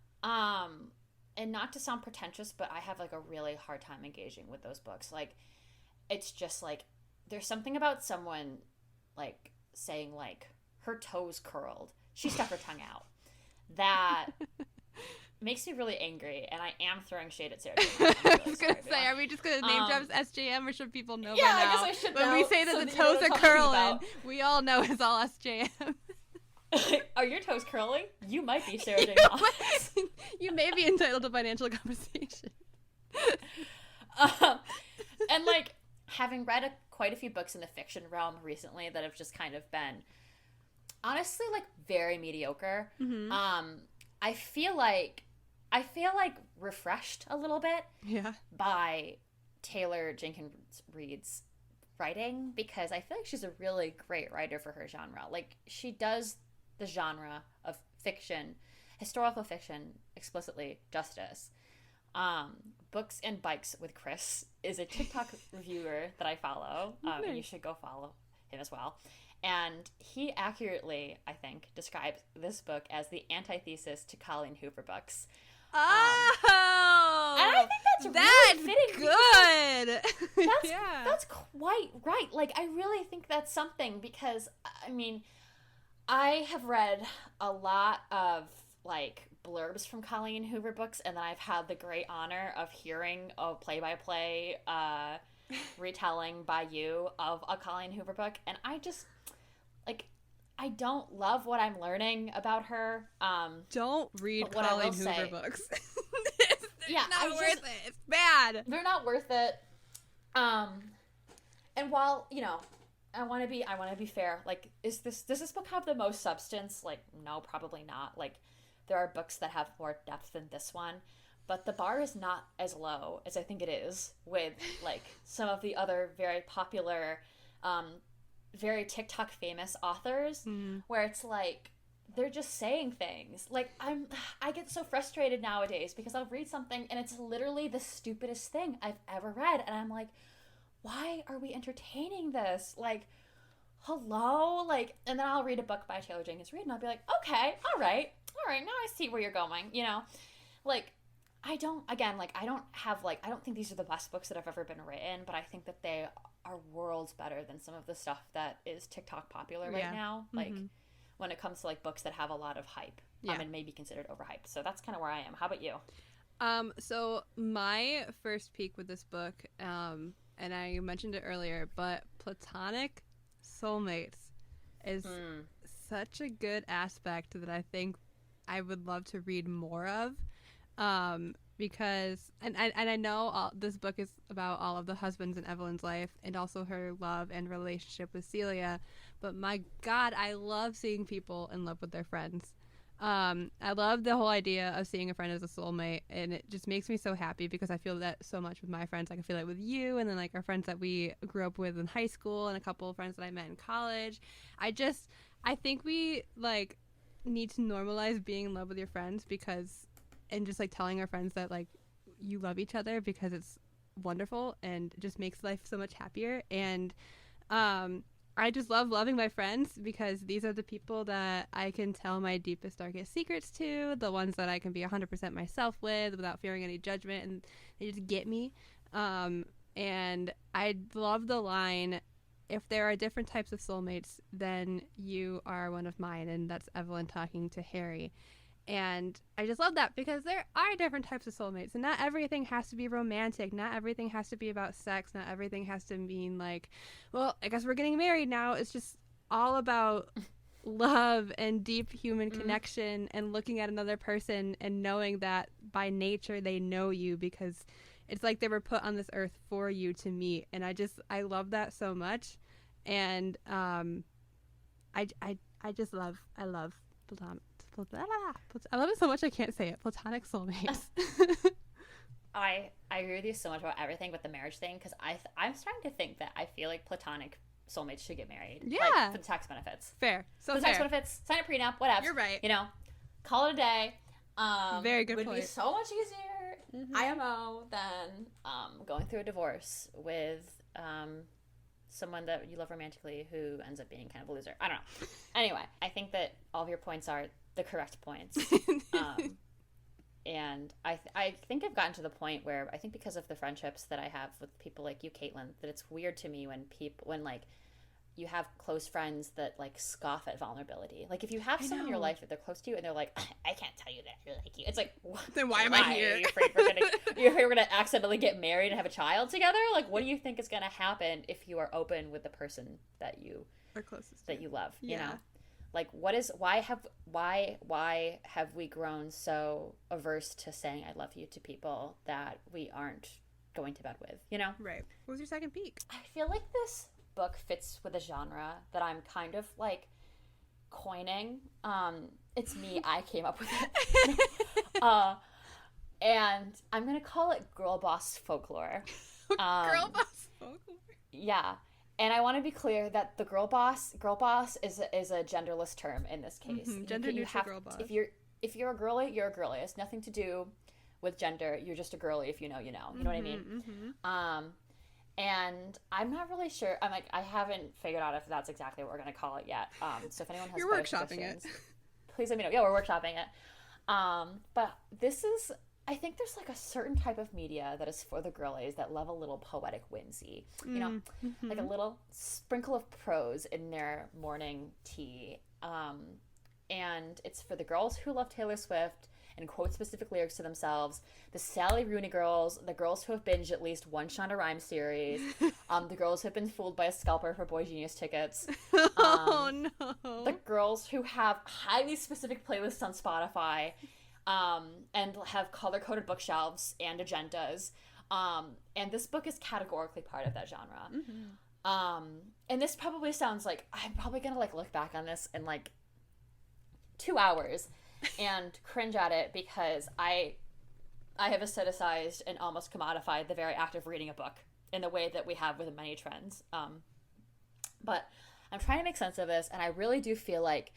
And not to sound pretentious, but I have, like, a really hard time engaging with those books. Like, it's just, like, there's something about someone, like, saying, like, her toes curled. She stuck her tongue out. That makes me really angry, and I am throwing shade at Sarah. Really, I was going to say, are we just going to name drop SJM, or should people know by now? I guess I should know. When we say that the toes are curling, we all know it's all SJM. Are your toes curling? You might be Sarah J. Maas. You may be entitled to financial compensation. And, like, having read quite a few books in the fiction realm recently that have just kind of been, honestly, like, very mediocre. Mm-hmm. I feel like refreshed a little bit by Taylor Jenkins Reid's writing, because I feel like she's a really great writer for her genre. Like, she does the genre of fiction, historical fiction, explicitly justice. Books and Bikes with Chris is a TikTok reviewer that I follow. And you should go follow him as well. And he accurately, I think, describes this book as the antithesis to Colleen Hoover books. Oh! And I think that's really fitting. Good! That's quite right. Like, I really think that's something, because, I mean, I have read a lot of, like, blurbs from Colleen Hoover books, and then I've had the great honor of hearing a play-by-play retelling by you of a Colleen Hoover book, and I just, like, I don't love what I'm learning about her. Don't read Colleen Hoover books. They're not worth it. It's bad. They're not worth it. And while, you know, I want to be fair. Like, does this book have the most substance? Like, no, probably not. Like, there are books that have more depth than this one, but the bar is not as low as I think it is with, like, some of the other very popular, very TikTok famous authors, where it's like, they're just saying things. Like, I get so frustrated nowadays because I'll read something and it's literally the stupidest thing I've ever read, and I'm like, why are we entertaining this? Like, hello? Like, and then I'll read a book by Taylor Jenkins Reid and I'll be like, okay, all right, now I see where you're going, you know? Like, I don't think these are the best books that have ever been written, but I think that they are worlds better than some of the stuff that is TikTok popular right now. Like, when it comes to, like, books that have a lot of hype, and may be considered overhyped. So that's kind of where I am. How about you? So my first peek with this book, and I mentioned it earlier, but platonic soulmates is such a good aspect that I think I would love to read more of. Because I know this book is about all of the husbands in Evelyn's life and also her love and relationship with Celia, but my God, I love seeing people in love with their friends. I love the whole idea of seeing a friend as a soulmate, and it just makes me so happy because I feel that so much with my friends. Like, I feel it with you, and then, like, our friends that we grew up with in high school, and a couple of friends that I met in college. I think we, like, need to normalize being in love with your friends, and just, like, telling our friends that, like, you love each other, because it's wonderful and it just makes life so much happier. And I just love loving my friends because these are the people that I can tell my deepest, darkest secrets to, the ones that I can be 100% myself with without fearing any judgment, and they just get me. And I love the line, if there are different types of soulmates, then you are one of mine, and that's Evelyn talking to Harry. And I just love that because there are different types of soulmates, and not everything has to be romantic. Not everything has to be about sex. Not everything has to mean like, well, I guess we're getting married now. It's just all about love and deep human connection and looking at another person and knowing that by nature they know you because it's like they were put on this earth for you to meet. And I love that so much. And I love platonic. I love it so much I can't say it. Platonic soulmates. I agree with you so much about everything but the marriage thing, because I'm starting to think that I feel like platonic soulmates should get married. Yeah. Like, for the tax benefits. Fair. So for the tax benefits, sign a prenup, whatever. You're right. You know, call it a day. Very good would point. Would be so much easier, IMO, than going through a divorce with someone that you love romantically who ends up being kind of a loser. I don't know. Anyway, I think that all of your points are the correct points. And I think I've gotten to the point where I think because of the friendships that I have with people like you, Caitlin, that it's weird to me when like you have close friends that like scoff at vulnerability. Like if you have someone in your life that they're close to you and they're like, I can't tell you that I really like you. It's like, then why am I here? Are you afraid we're gonna accidentally get married and have a child together? Like, what do you think is gonna happen if you are open with the person that you are closest that you love? Yeah. You know, like why have we grown so averse to saying I love you to people that we aren't going to bed with? You know, right? What was your second peak? I feel like this book fits with a genre that I'm kind of like coining. It's me. I came up with it. And I'm gonna call it girl boss folklore. Girl boss folklore. Yeah. And I want to be clear that the girl boss is a genderless term in this case. Gender neutral girl boss. If you're a girly, you're a girly. It's nothing to do with gender. You're just a girly if you know, you know. You know what I mean? And I'm not really sure. I haven't figured out if that's exactly what we're going to call it yet. So if anyone has You're workshopping it. Please let me know. Yeah, we're workshopping it. But this is, I think there's like a certain type of media that is for the girlies that love a little poetic whimsy. You know, like a little sprinkle of prose in their morning tea. And it's for the girls who love Taylor Swift and quote specific lyrics to themselves, the Sally Rooney girls, the girls who have binged at least one Shonda Rhimes series, the girls who have been fooled by a scalper for Boy Genius tickets, oh no, the girls who have highly specific playlists on Spotify, and have color-coded bookshelves and agendas, and this book is categorically part of that genre. And this probably sounds like I'm probably gonna like look back on this in like 2 hours and cringe at it because I have aestheticized and almost commodified the very act of reading a book in the way that we have with many trends. But I'm trying to make sense of this, and I really do feel like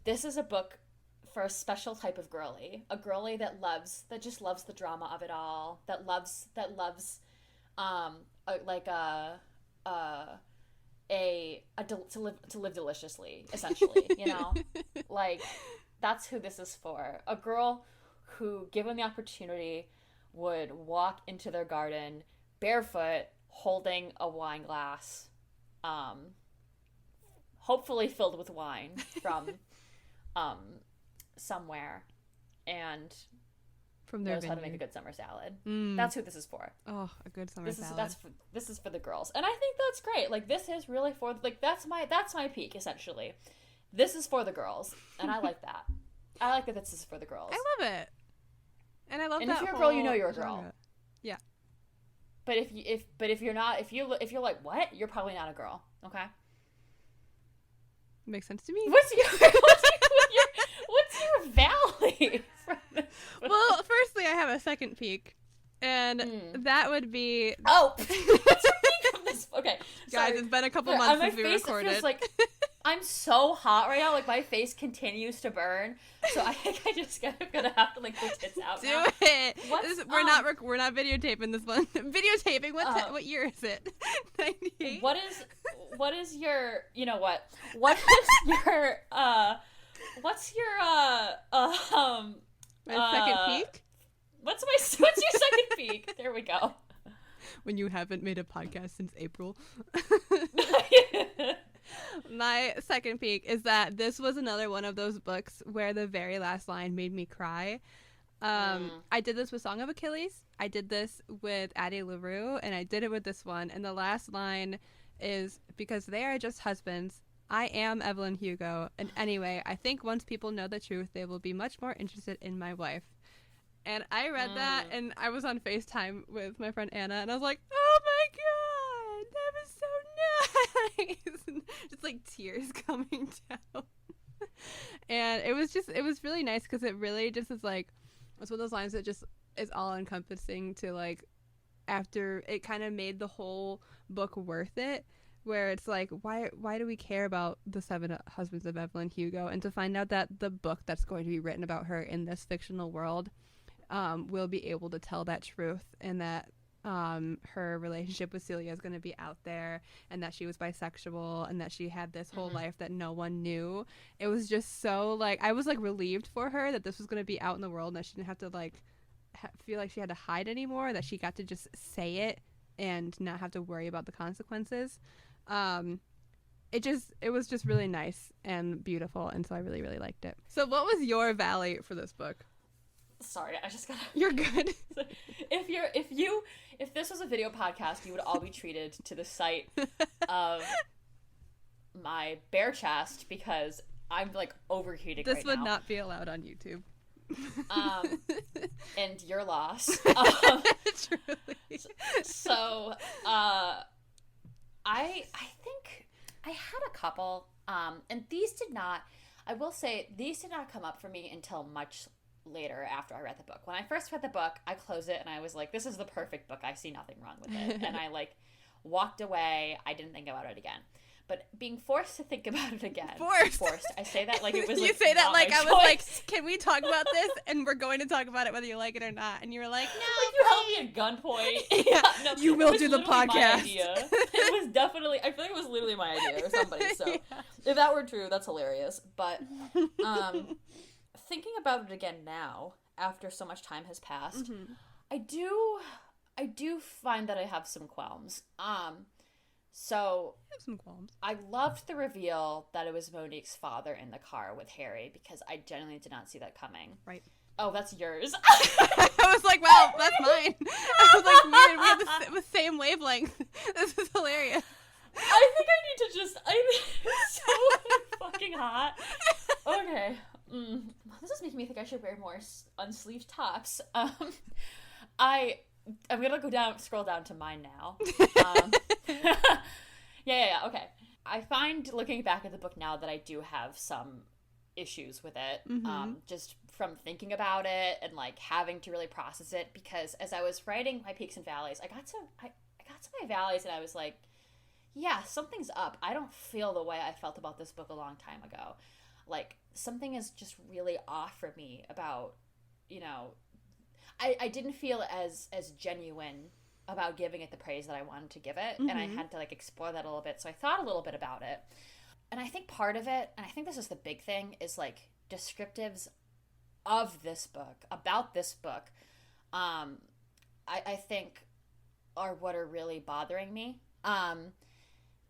this is a book for a special type of girly, a girly that just loves the drama of it all, that loves to live deliciously, essentially, you know, like. That's who this is for. A girl who, given the opportunity, would walk into their garden barefoot, holding a wine glass, hopefully filled with wine from somewhere, and from their knows how to make a good summer salad. That's who this is for. Oh, a good summer salad. This is for the girls, and I think that's great. Like, this is really for, like, that's my peak, essentially. This is for the girls, and I like that. I like that this is for the girls. I love it, and I love that. And if you're a girl, you know you're a girl. Genre. Yeah. But if you're not, if you're like, what? You're probably not a girl. Okay. Makes sense to me. What's your valley? Well, firstly, I have a second peak, and that would be. Oh. What's your peak from this? Okay, guys, sorry. It's been a couple months since we recorded. It feels like I'm so hot right now. Like, my face continues to burn, so I think I just gonna have to like put tits out. Do now. it. We're not videotaping this one. Videotaping. What year is it? 98. what is your, you know what is your, what's your, My second peak? What's your second peak? There we go. When you haven't made a podcast since April. My second peak is that this was another one of those books where the very last line made me cry. I did this with Song of Achilles. I did this with Addie LaRue, and I did it with this one. And the last line is, because they are just husbands, I am Evelyn Hugo. And anyway, I think once people know the truth, they will be much more interested in my wife. And I read that, and I was on FaceTime with my friend Anna, and I was like, oh my God, that was so nice. Just like tears coming down. And it was really nice because it really just is like, it's one of those lines that just is all encompassing to like, after it kind of made the whole book worth it, where it's like, why do we care about the 7 husbands of Evelyn Hugo? And to find out that the book that's going to be written about her in this fictional world will be able to tell that truth, and that her relationship with Celia is going to be out there, and that she was bisexual, and that she had this whole life that no one knew. It was just so like, I was like relieved for her that this was going to be out in the world, and that she didn't have to like feel like she had to hide anymore, that she got to just say it and not have to worry about the consequences. It was just really nice and beautiful, and so I really, really liked it. So what was your valley for this book? Sorry, I just gotta... You're good. If this was a video podcast, you would all be treated to the sight of my bare chest, because I'm like overheating right now. This would not be allowed on YouTube. And your loss. Truly. So, I think I had a couple, and these did not come up for me until much later after I read the book. When I first read the book, I closed it and I was like, this is the perfect book. I see nothing wrong with it. And I like walked away. I didn't think about it again. But being forced to think about it again. Forced. I say that like it was like, you say that like I was like, choice. can we talk about this? And we're going to talk about it whether you like it or not. And you were like, no. Like you held me at gunpoint. Yeah, no, you will do the podcast. My idea. It was definitely, I feel like it was literally my idea or somebody. So if that were true, that's hilarious. But thinking about it again now, after so much time has passed, I do find that I have some qualms. So I have some qualms. I loved the reveal that it was Monique's father in the car with Harry, because I genuinely did not see that coming. Right. Oh, that's yours. I was like, wow, that's mine. I was like, weird. We have the same wavelength. This is hilarious. I think I need to just... it's so fucking hot. Okay. This is making me think I should wear more unsleeved tops. I'm gonna scroll down to mine now. Yeah, okay. I find, looking back at the book now, that I do have some issues with it, just from thinking about it and like having to really process it, because as I was writing my peaks and valleys, I got to my valleys and I was like, yeah, something's up. I don't feel the way I felt about this book a long time ago. Like, something is just really off for me about, you know, I didn't feel as genuine about giving it the praise that I wanted to give it, and I had to like explore that a little bit. So I thought a little bit about it, and I think part of it, and I think this is the big thing, is like descriptives of this book, about this book, I think are what are really bothering me,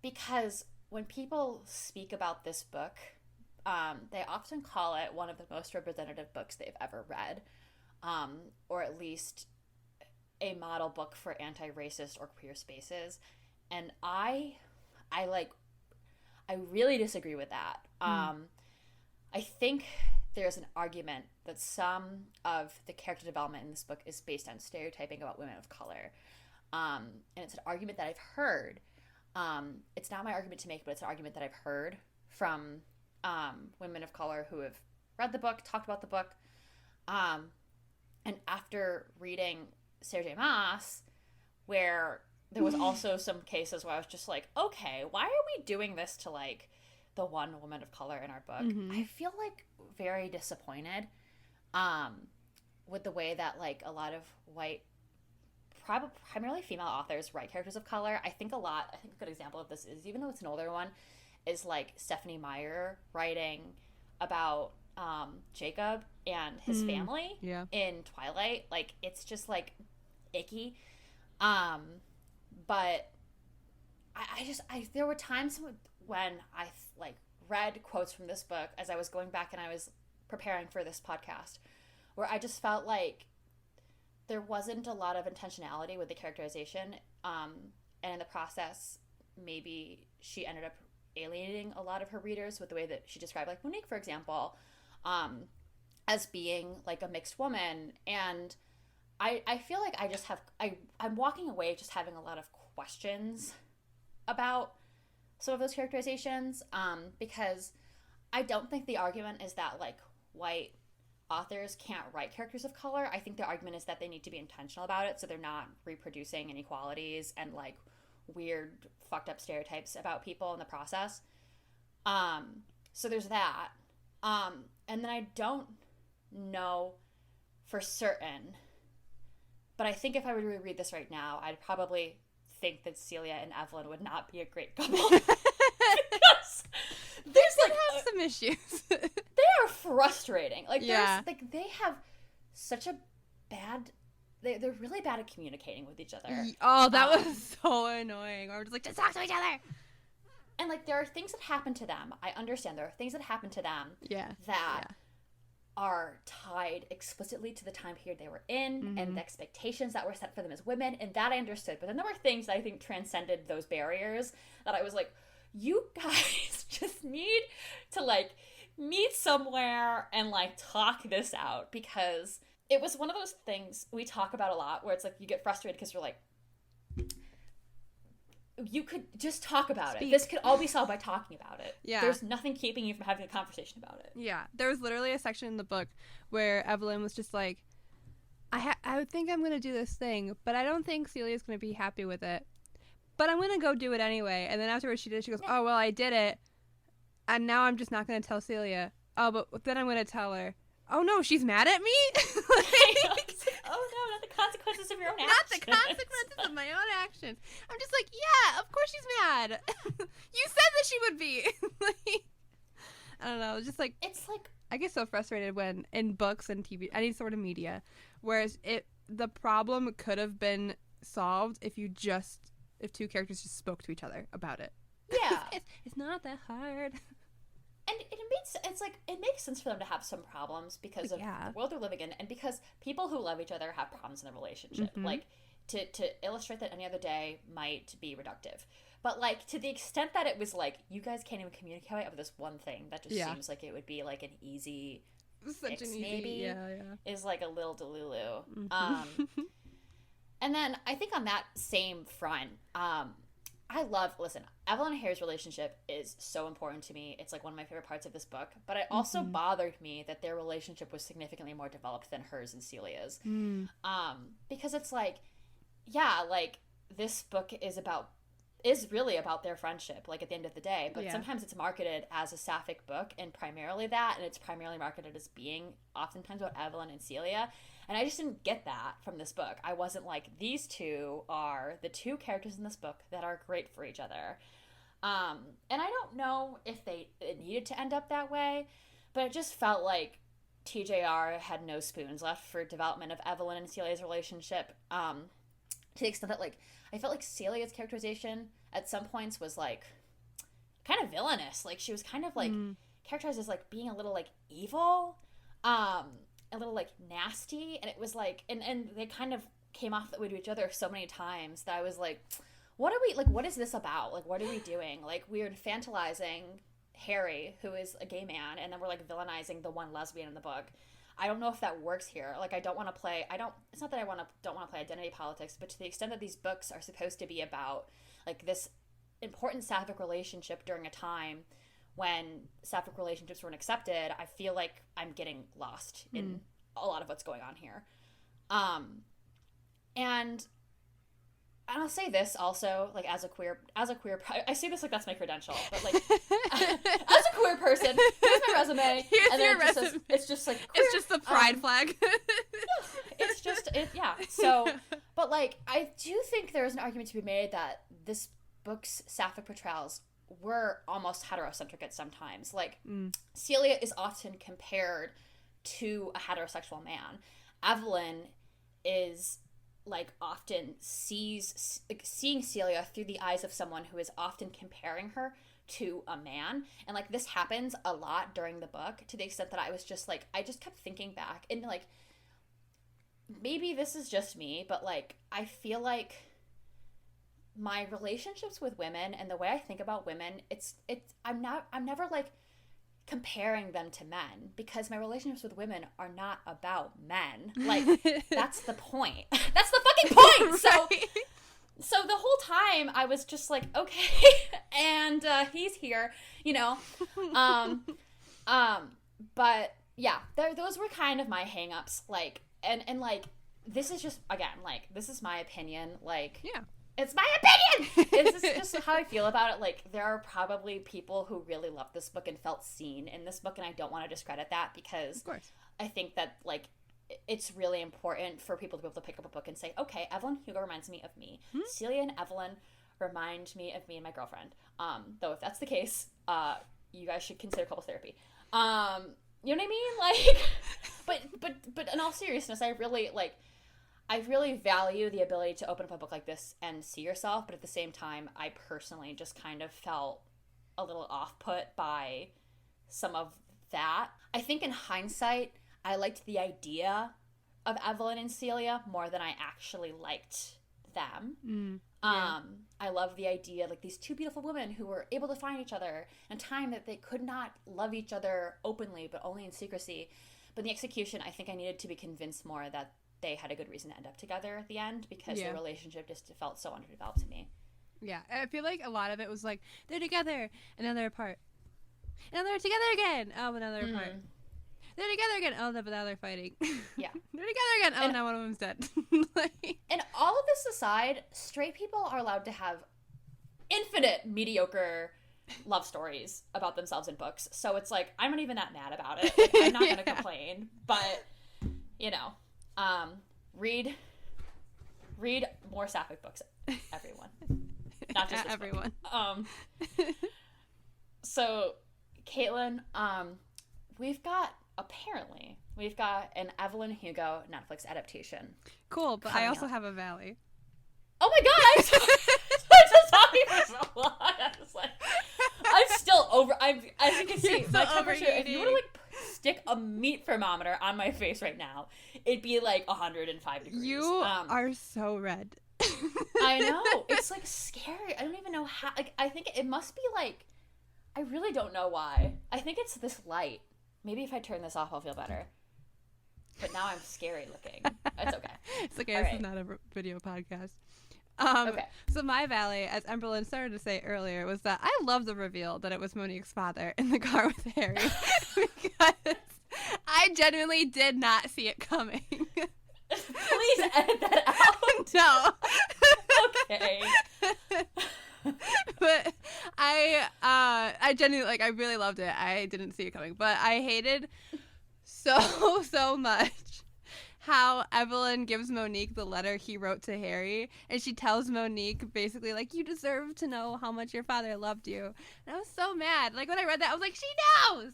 because when people speak about this book, they often call it one of the most representative books they've ever read. Or at least a model book for anti-racist or queer spaces. And I really disagree with that. I think there's an argument that some of the character development in this book is based on stereotyping about women of color. And it's an argument that I've heard. It's not my argument to make, but it's an argument that I've heard from women of color who have read the book, talked about the book. And after reading Sarah J. Maas, where there was also some cases where I was just like, okay, why are we doing this to like the one woman of color in our book? I feel like very disappointed with the way that like a lot of white primarily female authors write characters of color. I think a good example of this is, even though it's an older one, is like Stephanie Meyer writing about Jacob and his family in Twilight. Like, it's just like icky. But I there were times when I like read quotes from this book as I was going back and I was preparing for this podcast, where I just felt like there wasn't a lot of intentionality with the characterization, and in the process, maybe she ended up alienating a lot of her readers with the way that she described, like Monique, for example, as being like a mixed woman. And I feel like I'm walking away just having a lot of questions about some of those characterizations, because I don't think the argument is that like white authors can't write characters of color. I think the argument is that they need to be intentional about it, so they're not reproducing inequalities and like weird fucked up stereotypes about people in the process. So there's that. And then I don't know for certain, but I think if I were to reread this right now, I'd probably think that Celia and Evelyn would not be a great couple. Because there's like have some issues. They are frustrating. Like, there's like, they have such a bad, they're really bad at communicating with each other. Oh, that was so annoying. Or we're just like, just talk to each other. And like, there are things that happen to them. I understand there are things that happen to them that are tied explicitly to the time period they were in and the expectations that were set for them as women, and that I understood. But then there were things that I think transcended those barriers that I was like, you guys just need to like meet somewhere and like talk this out, because it was one of those things we talk about a lot where it's like you get frustrated because you're like, you could just talk about it. This could all be solved by talking about it. Yeah. There's nothing keeping you from having a conversation about it. Yeah. There was literally a section in the book where Evelyn was just like, I think I'm going to do this thing, but I don't think Celia's going to be happy with it. But I'm going to go do it anyway. And then afterwards she did, she goes, oh, well, I did it. And now I'm just not going to tell Celia. Oh, but then I'm going to tell her. Oh, no, she's mad at me? Oh, no, not the consequences of your own actions. Not the consequences of my own actions. I'm just like, yeah, of course she's mad. You said that she would be. Like, I don't know. It's it's like, I get so frustrated when in books and TV, any sort of media, whereas the problem could have been solved if two characters just spoke to each other about it. Yeah. It's not that hard. And it makes sense for them to have some problems because of the world they're living in, and because people who love each other have problems in a relationship. Like, to illustrate that any other day might be reductive. But, like, to the extent that it was, like, you guys can't even communicate over this one thing, that just seems like it would be, like, an easy fix, maybe, is, like, a little delulu. And then I think on that same front, Evelyn and Harry's relationship is so important to me. It's like one of my favorite parts of this book, but it also bothered me that their relationship was significantly more developed than hers and Celia's. Because it's like, like, this book is really about their friendship, like, at the end of the day, but sometimes it's marketed as a sapphic book, and primarily that, and it's primarily marketed as being oftentimes about Evelyn and Celia. And I just didn't get that from this book. I wasn't like, these two are the two characters in this book that are great for each other. And I don't know if it needed to end up that way, but it just felt like TJR had no spoons left for development of Evelyn and Celia's relationship. To the extent that, like, I felt like Celia's characterization at some points was, like, kind of villainous. Like, she was kind of, like, characterized as, like, being a little, like, evil. A little, like, nasty, and it was like, and they kind of came off that way to each other so many times that I was like, what is this about? Like, what are we doing? Like, we're infantilizing Harry, who is a gay man, and then we're, like, villainizing the one lesbian in the book. I don't know if that works here. Like, it's not that I don't want to play identity politics, but to the extent that these books are supposed to be about, like, this important sapphic relationship during a time when sapphic relationships weren't accepted, I feel like I'm getting lost in a lot of what's going on here. And I'll say this also, like, as a queer, I say this like that's my credential, but, like, as a queer person, here's my resume. Here's your resume. It's just like, queer, it's just the pride flag. It it's just, yeah. So, but like, I do think there's an argument to be made that this book's sapphic portrayals were almost heterocentric at some times. Like, Celia is often compared to a heterosexual man. Evelyn is like often seeing Celia through the eyes of someone who is often comparing her to a man, and like this happens a lot during the book, to the extent that I was just like, I just kept thinking back, and like maybe this is just me, but like I feel like my relationships with women and the way I think about women, I'm never like comparing them to men, because my relationships with women are not about men. Like, that's the point. That's the fucking point. So the whole time I was just like, okay, and he's here, you know. But yeah, those were kind of my hang-ups, like, and like, this is just, again, like, this is my opinion, like, yeah. It's my opinion! It's just how I feel about it. Like, there are probably people who really loved this book and felt seen in this book, and I don't want to discredit that, because of course, I think that, like, it's really important for people to be able to pick up a book and say, okay, Evelyn Hugo reminds me of me. Celia and Evelyn remind me of me and my girlfriend. Though if that's the case, you guys should consider couple therapy. You know what I mean? Like, but in all seriousness, I really value the ability to open up a book like this and see yourself, but at the same time, I personally just kind of felt a little off-put by some of that. I think in hindsight, I liked the idea of Evelyn and Celia more than I actually liked them. I love the idea, like, these two beautiful women who were able to find each other in a time that they could not love each other openly, but only in secrecy. But in the execution, I think I needed to be convinced more that they had a good reason to end up together at the end, because their relationship just felt so underdeveloped to me. Yeah, I feel like a lot of it was like, they're together, and then they're apart. And then they're together again. Oh, but now they're apart. They're together again. Oh, but now they're fighting. Yeah. They're together again. Oh, now one of them's dead. And all of this aside, straight people are allowed to have infinite mediocre love stories about themselves in books. So it's like, I'm not even that mad about it. Like, I'm not going to complain. But, you know, read more sapphic books, everyone. Not just everyone. So, Caitlin, we've got an Evelyn Hugo Netflix adaptation. Cool, but I also have a Valley. Oh my god, I'm just talking for so long. I'm still over. As you can see, my temperature. If you were to like stick a meat thermometer on my face right now, it'd be like 105 degrees. You are so red. I know, it's like scary. I don't even know how. Like, I think it must be like, I really don't know why. I think it's this light. Maybe if I turn this off, I'll feel better. But now I'm scary looking. It's okay. It's okay. This is not a video podcast. Okay. So my Valley, as Emberlyn started to say earlier, was that I love the reveal that it was Monique's father in the car with Harry. Because I genuinely did not see it coming. Please edit that out. No. Okay. But I genuinely, like, I really loved it. I didn't see it coming, but I hated so much how Evelyn gives Monique the letter he wrote to Harry, and she tells Monique basically, like, you deserve to know how much your father loved you. And I was so mad. Like, when I read that, I was like, she knows!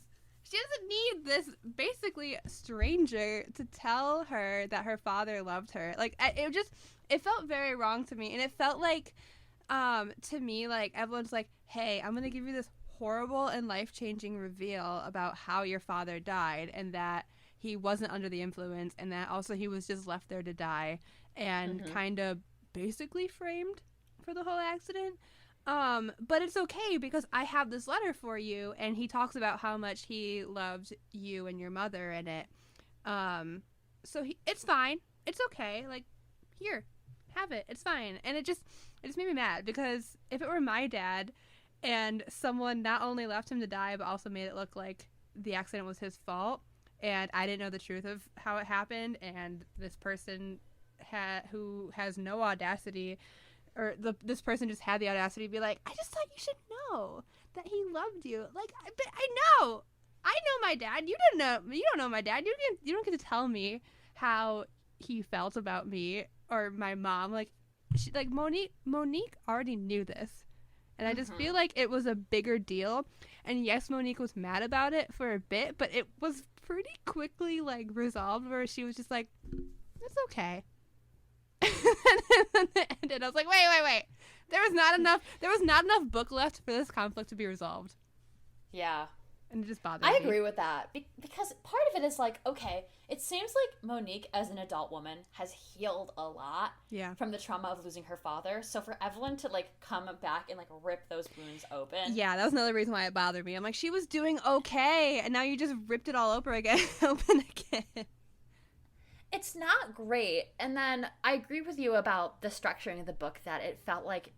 She doesn't need this basically stranger to tell her that her father loved her. Like, it felt very wrong to me, and it felt like, to me, like, Evelyn's like, hey, I'm gonna give you this horrible and life-changing reveal about how your father died, and that he wasn't under the influence, and that also he was just left there to die, and kind of basically framed for the whole accident. But it's okay, because I have this letter for you, and he talks about how much he loved you and your mother in it. So it's fine. It's okay. Like, here, have it. It's fine. And it just made me mad, because if it were my dad and someone not only left him to die, but also made it look like the accident was his fault, and I didn't know the truth of how it happened, and this person who has no audacity, or this person just had the audacity to be like, I just thought you should know that he loved you. Like, but I know my dad. You don't know my dad. You don't get to tell me how he felt about me or my mom. Like, Monique already knew this. And I just feel like it was a bigger deal. And yes, Monique was mad about it for a bit, but it was pretty quickly, like, resolved where she was just like, it's okay. And then I was like, wait. There was not enough book left for this conflict to be resolved. Yeah. And it just bothered me. I agree with that. Because part of it is like, okay, it seems like Monique, as an adult woman, has healed a lot from the trauma of losing her father. So for Evelyn to, like, come back and, like, rip those wounds open. Yeah, that was another reason why it bothered me. I'm like, she was doing okay, and now you just ripped it all open again. It's not great. And then I agree with you about the structuring of the book, that it felt like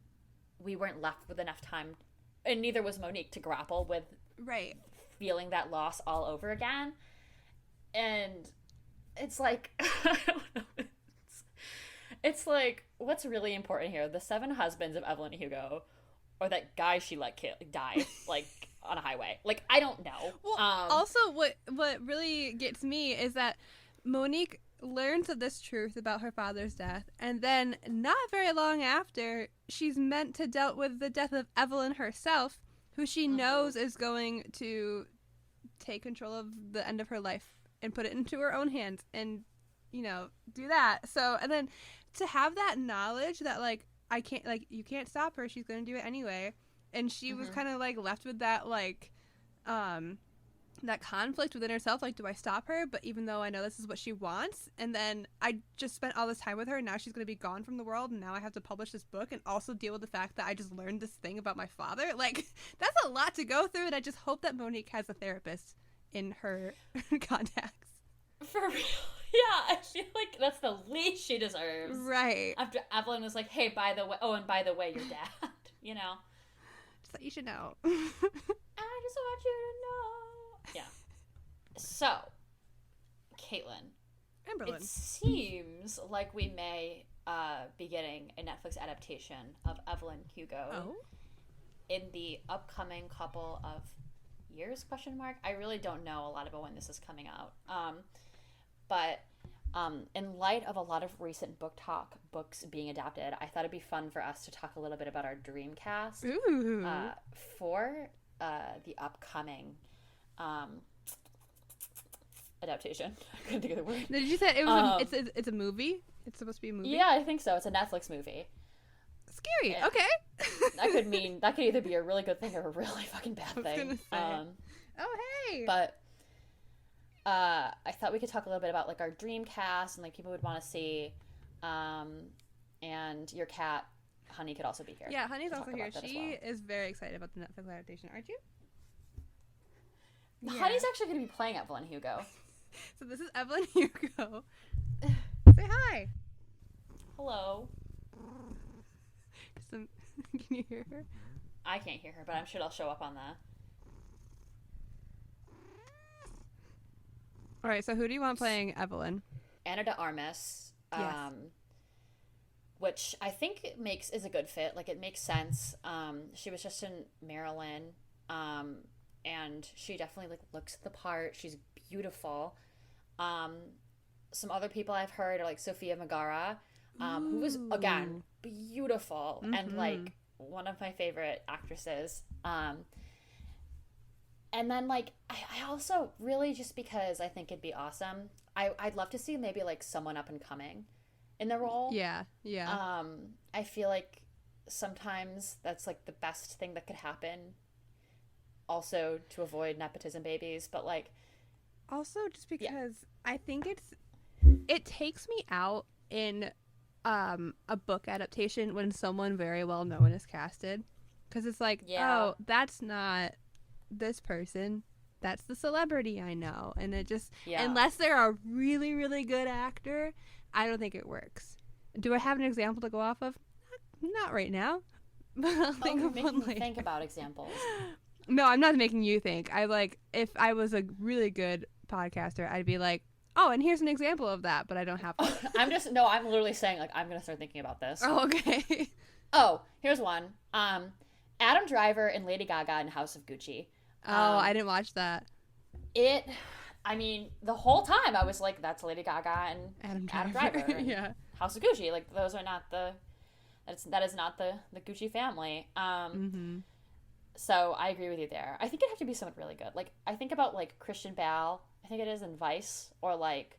we weren't left with enough time, and neither was Monique, to grapple with feeling that loss all over again. And it's like, I don't know. It's like, what's really important here? The 7 husbands of Evelyn Hugo, or that guy she let die, like, on a highway. Like, I don't know. Well, also, what really gets me is that Monique learns of this truth about her father's death, and then not very long after, she's meant to dealt with the death of Evelyn herself, who she knows is going to take control of the end of her life and put it into her own hands and, you know, do that. So, and then to have that knowledge that, like, I can't, like, you can't stop her, she's going to do it anyway. And she was kind of, like, left with that, like, that conflict within herself, like, do I stop her? But even though I know this is what she wants, and then I just spent all this time with her, and now she's going to be gone from the world, and now I have to publish this book and also deal with the fact that I just learned this thing about my father. Like, that's a lot to go through, and I just hope that Monique has a therapist in her contacts. For real. Yeah, I feel like that's the least she deserves. Right. After Evelyn was like, hey, by the way, your dad, you know? Just that you should know. I just want you to know. Yeah. So, Caitlin. Amberlyn. It seems like we may be getting a Netflix adaptation of Evelyn Hugo in the upcoming couple of years, ? I really don't know a lot about when this is coming out. But in light of a lot of recent books being adapted, I thought it'd be fun for us to talk a little bit about our dream cast for the upcoming adaptation. I couldn't think of the word. Did you say it was it's a movie? It's supposed to be a movie? Yeah, I think so. It's a Netflix movie. Scary. Yeah. Okay. that could either be a really good thing or a really fucking bad thing. Oh, hey. But I thought we could talk a little bit about, like, our dream cast and, like, people would want to see, and your cat Honey could also be here. Yeah, Honey's also here. She is very excited about the Netflix adaptation, aren't you? Yeah. Honey's actually going to be playing Evelyn Hugo. So this is Evelyn Hugo. Say hi. Hello. Can you hear her? I can't hear her, but I'm sure it'll show up on the... All right, so who do you want playing Evelyn? Ana de Armas, yes. Which I think is a good fit. Like, it makes sense. She was just in Maryland, and she definitely, like, looks the part. She's beautiful. Some other people I've heard are, like, Sofia Vergara, who was, again, beautiful and, like, one of my favorite actresses. And then, like, I also really, just because I think it'd be awesome, I'd love to see maybe, like, someone up and coming in the role. Yeah. I feel like sometimes that's, like, the best thing that could happen. Also, to avoid nepotism babies, but, like... Also, just because I think it takes me out in a book adaptation when someone very well known is casted. Because it's like, oh, that's not this person. That's the celebrity I know. And it just, unless they're a really, really good actor, I don't think it works. Do I have an example to go off of? Not right now. But I'll think of one later. Think about examples. No, I'm not making you think. If I was a really good podcaster, I'd be like, oh, and here's an example of that, but I don't have one. I'm literally saying, like, I'm going to start thinking about this. Oh, okay. Oh, here's one. Adam Driver and Lady Gaga in House of Gucci. I didn't watch that. I mean, the whole time I was like, that's Lady Gaga and Adam Driver Driver. and Yeah. House of Gucci. Like, those are not that is not the Gucci family. So I agree with you there. I think it'd have to be someone really good. Like, I think about, like, Christian Bale, I think it is, in Vice, or, like,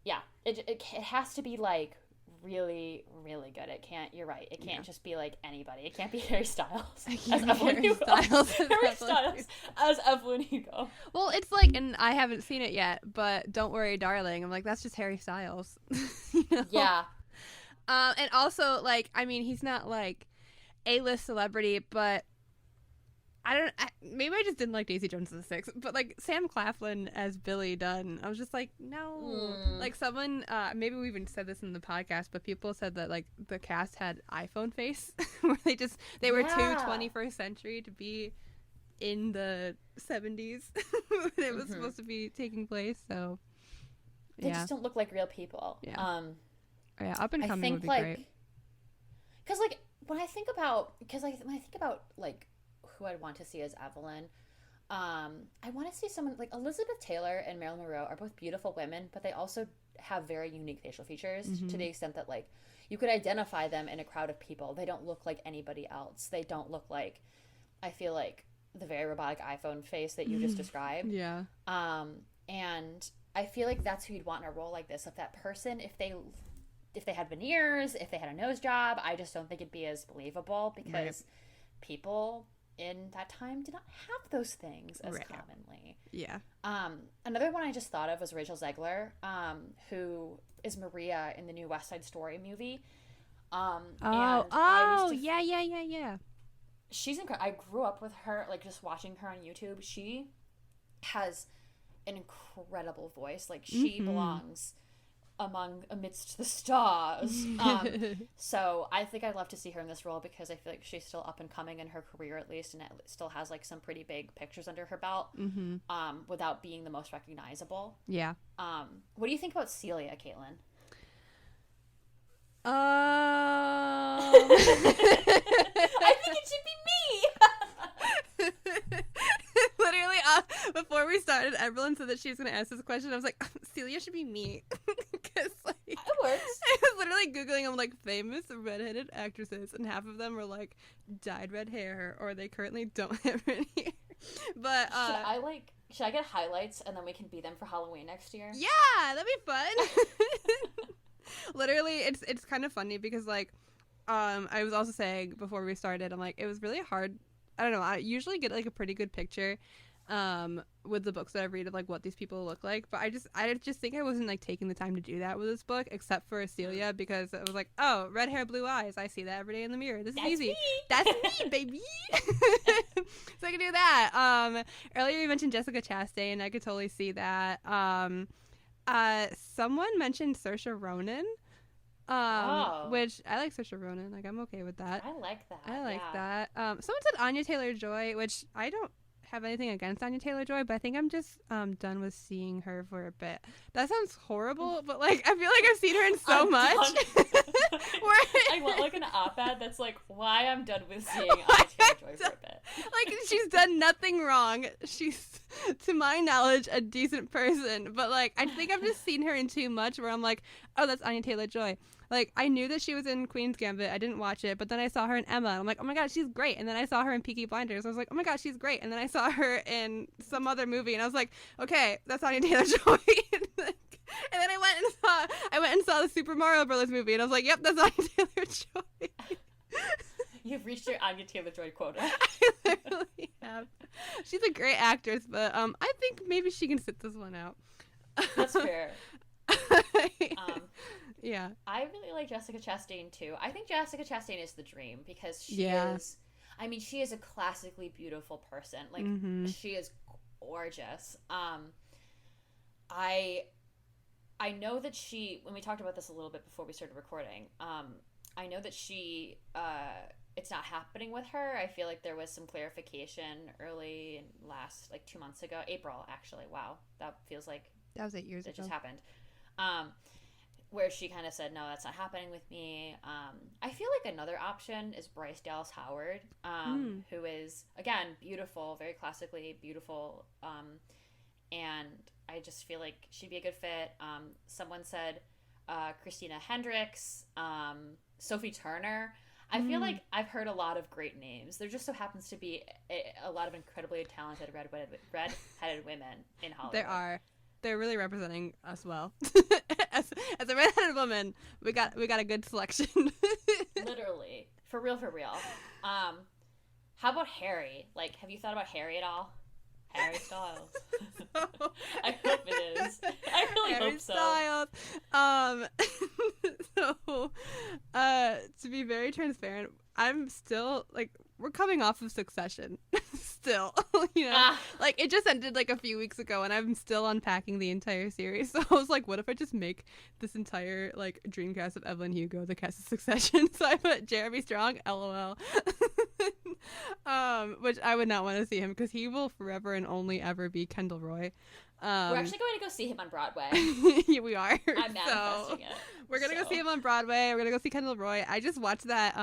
yeah, it has to be, like, really, really good. It can't, you're right, it can't just be, like, anybody. It can't be Harry Styles as Evelyn Hugo. Harry Styles as Evelyn Hugo. Well, it's like, and I haven't seen it yet, but Don't Worry, Darling. I'm like, that's just Harry Styles. You know? Yeah. And also, like, I mean, he's not, like, A-list celebrity, but maybe I just didn't like Daisy Jones and the Six, but, like, Sam Claflin as Billy Dunn, I was just like, no. Like, someone, maybe we even said this in the podcast, but people said that, like, the cast had iPhone face, where they were too 21st century to be in the 70s when it was supposed to be taking place, so, They just don't look like real people. Yeah. Yeah, Up and Coming would be great. Because, like, when I think about, like, who I'd want to see as Evelyn, I want to see someone like Elizabeth Taylor and Marilyn Monroe are both beautiful women, but they also have very unique facial features to the extent that, like, you could identify them in a crowd of people. They don't look like anybody else. They don't look like, I feel like, the very robotic iPhone face that you just described. Yeah. And I feel like that's who you'd want in a role like this. If that person, if they had veneers, if they had a nose job, I just don't think it'd be as believable because people in that time did not have those things as commonly. Yeah. Another one I just thought of was Rachel Zegler, who is Maria in the new West Side Story movie. Yeah. She's incredible. I grew up with her, like, just watching her on YouTube. She has an incredible voice. Like, she belongs amidst the stars. So I think I'd love to see her in this role because I feel like she's still up and coming in her career, at least, and it still has, like, some pretty big pictures under her belt, without being the most recognizable. Yeah. What do you think about Celia, Caitlin? I think it should be me. Literally, before we started, Evelyn said that she was going to ask this question. I was like, Celia should be me. Because, like, It works. I was literally Googling them, like, famous redheaded actresses, and half of them were, like, dyed red hair, or they currently don't have red hair. But, should I get highlights and then we can be them for Halloween next year? Yeah, that'd be fun. Literally, it's kind of funny because, like, I was also saying before we started, I'm like, it was really hard. I don't know. I usually get, like, a pretty good picture with the books that I read of, like, what these people look like. But I just think I wasn't, like, taking the time to do that with this book, except for Celia, because it was like, oh, red hair, blue eyes. I see that every day in the mirror. That's easy. Me. That's me, baby. So I can do that. Earlier you mentioned Jessica Chastain. I could totally see that. Someone mentioned Saoirse Ronan. Which I like Saoirse Ronan. Like, I'm okay with that. I like that. I like that. Someone said Anya Taylor-Joy, which I don't have anything against Anya Taylor-Joy, but I think I'm just done with seeing her for a bit. That sounds horrible, but, like, I feel like I've seen her in so much. I want, like, an op-ed that's like, why I'm done with seeing Anya Taylor-Joy for a bit. Like, she's done nothing wrong. She's, to my knowledge, a decent person, but, like, I think I've just seen her in too much where I'm like, oh, that's Anya Taylor-Joy. Like, I knew that she was in Queen's Gambit. I didn't watch it, but then I saw her in Emma, and I'm like, oh my god, she's great. And then I saw her in Peaky Blinders. I was like, oh my god, she's great. And then I saw her in some other movie, and I was like, okay, that's Anya Taylor-Joy. And then I went and saw the Super Mario Brothers movie, and I was like, yep, that's Anya Taylor-Joy. You've reached your Anya Taylor-Joy quota. I literally have. She's a great actress, but I think maybe she can sit this one out. That's fair. Yeah. I really like Jessica Chastain too. I think Jessica Chastain is the dream because she is, I mean, she is a classically beautiful person. Like, she is gorgeous. I know that she, when we talked about this a little bit before we started recording, I know that she, it's not happening with her. I feel like there was some clarification early in last, like, 2 months ago. April, actually. Wow. That feels like that was 8 years ago. It just happened. Where she kind of said, no, that's not happening with me. I feel like another option is Bryce Dallas Howard, who is, again, beautiful, very classically beautiful. and I just feel like she'd be a good fit. Someone said Christina Hendricks, Sophie Turner. I feel like I've heard a lot of great names. There just so happens to be a lot of incredibly talented red-headed women in Hollywood. There are. They're really representing us well. as a red-headed woman, we got a good selection. Literally. For real. How about Harry? Like, have you thought about Harry at all? Harry Styles. I hope it is. I really Harry hope so. Styles. To be very transparent, I'm still, like, we're coming off of Succession. Still, you know, like, it just ended like a few weeks ago, and I'm still unpacking the entire series. So I was like, what if I just make this entire like dream cast of Evelyn Hugo the cast of Succession? So I put Jeremy Strong, LOL. Which I would not want to see him, because he will forever and only ever be Kendall Roy. We're actually going to go see him on Broadway. Yeah, we are. I'm manifesting it. We're going to go see him on Broadway. We're going to go see Kendall Roy. I just watched that.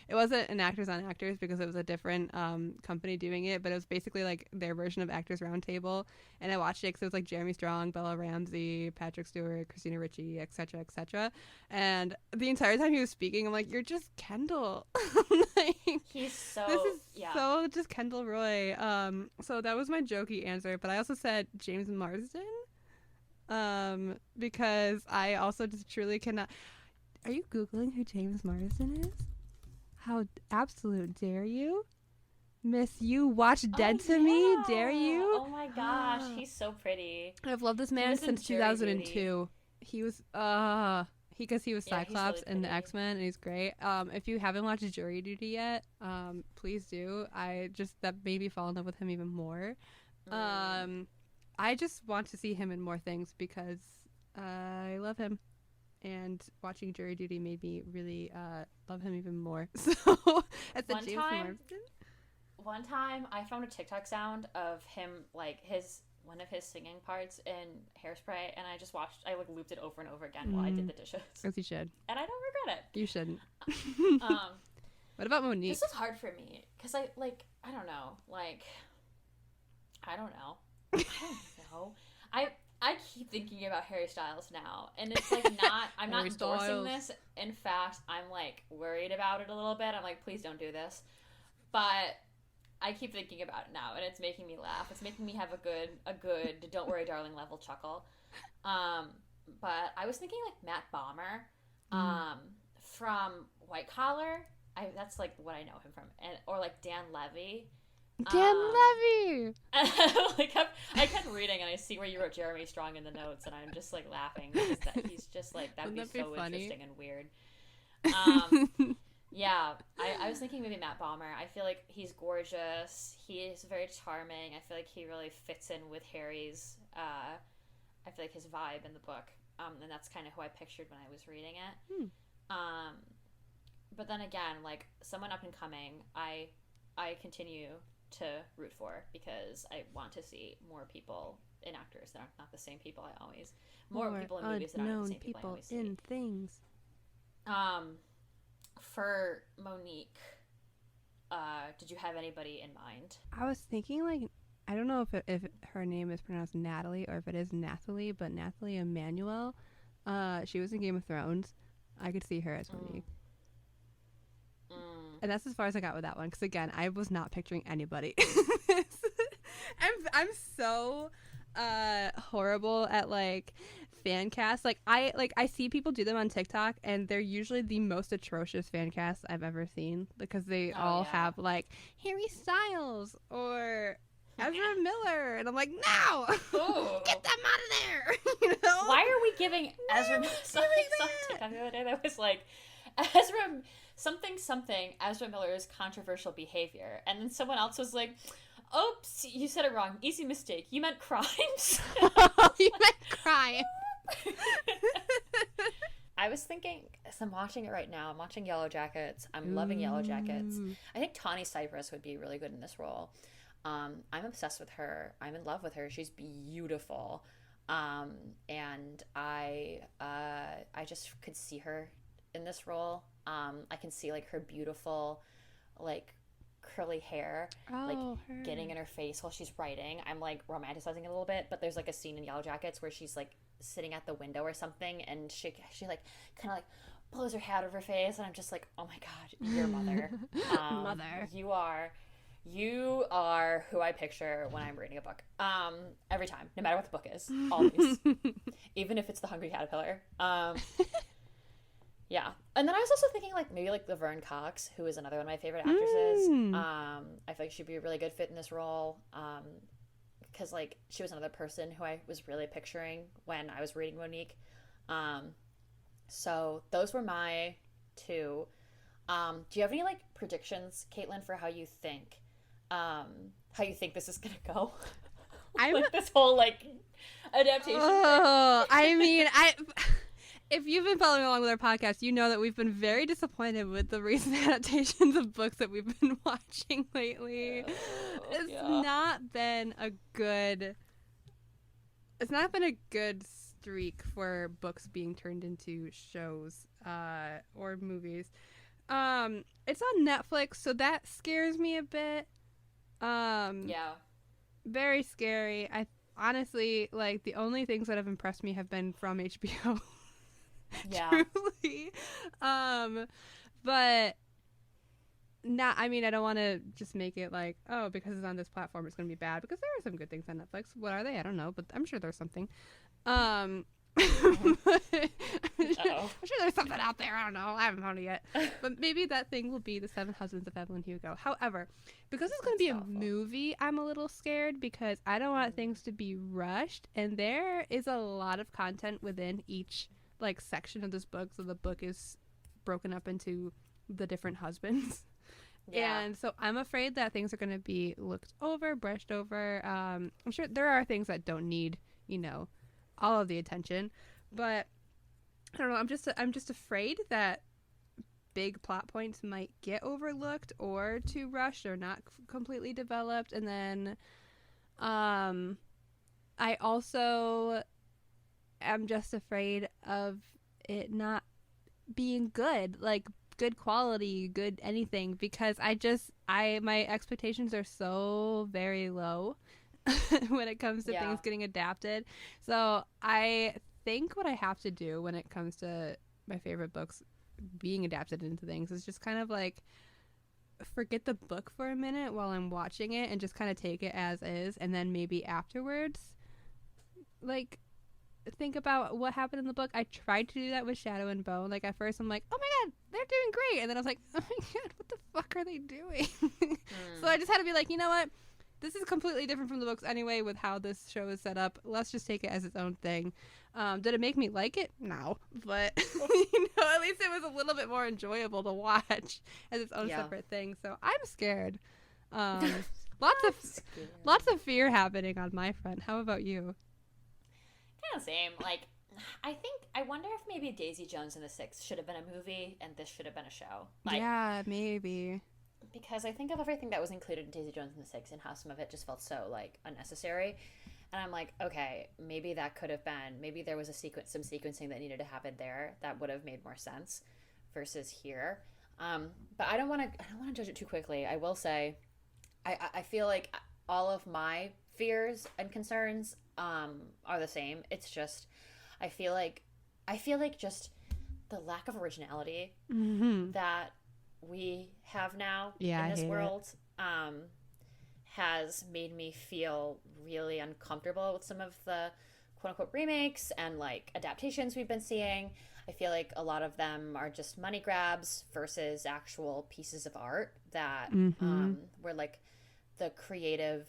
It wasn't an Actors on Actors because it was a different company doing it, but it was basically like their version of Actors Roundtable. And I watched it because it was like Jeremy Strong, Bella Ramsey, Patrick Stewart, Christina Ricci, etc., etc. And the entire time he was speaking, I'm like, you're just Kendall. Like, he's so, this is so just Kendall Roy. So that was my jokey answer, but I also said James Marsden, because I also just truly cannot. Are you Googling who James Marsden is? How absolute dare you? Miss, you watch Dead to Me? Dare you? Oh my gosh, he's so pretty. I've loved this man since 2002. He was because he was Cyclops in the X-Men, and he's great. If you haven't watched Jury Duty yet, please do. That made me fall in love with him even more. I just want to see him in more things because I love him, and watching Jury Duty made me really love him even more. So that's James Marsden. One time I found a TikTok sound of him, like one of his singing parts in Hairspray, and I like looped it over and over again while I did the dishes. As you should. And I don't regret it. You shouldn't. What about Monique? This is hard for me because I don't know. I keep thinking about Harry Styles now, and it's like I'm not endorsing this. In fact, I'm like worried about it a little bit. I'm like, please don't do this. But I keep thinking about it now, and it's making me laugh. It's making me have a good "Don't Worry, Darling" level chuckle. But I was thinking like Matt Bomer, from White Collar. That's like what I know him from, or like Dan Levy. Levy. I kept reading, and I see where you wrote Jeremy Strong in the notes, and I'm just like laughing because he's just like that'd be so interesting and weird. Yeah, I was thinking maybe Matt Bomer. I feel like he's gorgeous. He is very charming. I feel like he really fits in with Harry's. I feel like his vibe in the book, and that's kind of who I pictured when I was reading it. But then again, like someone up and coming, I continue to root for because I want to see more people in actors that are not the same people I always. More people in movies that aren't the same people I always see. In things. For Monique, did you have anybody in mind? I was thinking, like, I don't know if her name is pronounced Natalie or if it is Nathalie, but Nathalie Emmanuel. She was in Game of Thrones. I could see her as Monique. And that's as far as I got with that one, because again, I was not picturing anybody. I'm so horrible at like fan casts. I see people do them on TikTok, and they're usually the most atrocious fan casts I've ever seen, because they all have like Harry Styles or Ezra Miller, and I'm like, no, get them out of there. You know? Why are we giving Ezra Miller TikTok the other day that was like Ezra Miller's controversial behavior, and then someone else was like, oops, you said it wrong, easy mistake, you meant crimes. You meant crime. I was thinking, as I'm watching it right now, I'm watching Yellow Jackets. I'm loving Yellow Jackets. I think Tawny Cypress would be really good in this role. I'm obsessed with her. I'm in love with her. She's beautiful. And I just could see her in this role. I can see like her beautiful, like curly hair, getting in her face while she's writing. I'm like romanticizing it a little bit, but there's like a scene in Yellow Jackets where she's like sitting at the window or something, and she like kind of like blows her hat over her face, and I'm just like, oh my god, your mother. Mother. You are who I picture when I'm reading a book. Every time, no matter what the book is, always. Even if it's The Hungry Caterpillar. Yeah. And then I was also thinking like maybe like Laverne Cox, who is another one of my favorite actresses. I feel like she'd be a really good fit in this role. Because like she was another person who I was really picturing when I was reading Monique. So those were my two. Do you have any like predictions, Caitlin, for how you think this is gonna go? Like this whole like adaptation thing. I mean, if you've been following along with our podcast, you know that we've been very disappointed with the recent adaptations of books that we've been watching lately. It's not been a good streak for books being turned into shows or movies. It's on Netflix, so that scares me a bit. Very scary. I honestly, like, the only things that have impressed me have been from HBO. Truly. But not, I mean, I don't want to just make it like, oh, because it's on this platform it's going to be bad, because there are some good things on Netflix. What are they? I don't know, but I'm sure there's something. I'm sure there's something out there. I don't know. I haven't found it yet. But maybe that thing will be The Seven Husbands of Evelyn Hugo. However, because it's going to be a movie, I'm a little scared because I don't want things to be rushed. And there is a lot of content within each like section of this book. So the book is broken up into the different husbands. Yeah. And so I'm afraid that things are going to be looked over, brushed over. I'm sure there are things that don't need, all of the attention, but I don't know. I'm just afraid that big plot points might get overlooked or too rushed or not completely developed. And then, I also am just afraid of it not being good, like good quality, good anything, because my expectations are so very low when it comes to things getting adapted. So I think what I have to do when it comes to my favorite books being adapted into things is just kind of like forget the book for a minute while I'm watching it and just kind of take it as is, and then maybe afterwards like think about what happened in the book. I tried to do that with Shadow and Bone. Like at first I'm like, oh my god, they're doing great, and then I was like, oh my god, what the fuck are they doing? So I just had to be like, you know what, this is completely different from the books anyway with how this show is set up. Let's just take it as its own thing. Did it make me like it? No. But, at least it was a little bit more enjoyable to watch as its own separate thing. So I'm scared. Lots of fear happening on my front. How about you? Kind of same. Like, I wonder if maybe Daisy Jones and the Six should have been a movie and this should have been a show. Like, yeah, maybe. Because I think of everything that was included in Daisy Jones and the Six and how some of it just felt so, like, unnecessary. And I'm like, okay, maybe that could have been, maybe there was some sequencing that needed to happen there that would have made more sense versus here. But I don't want to judge it too quickly. I will say, I feel like all of my fears and concerns are the same. It's just, I feel like just the lack of originality that we have now in this world has made me feel really uncomfortable with some of the quote-unquote remakes and like adaptations we've been seeing. I feel like a lot of them are just money grabs versus actual pieces of art that where like the creative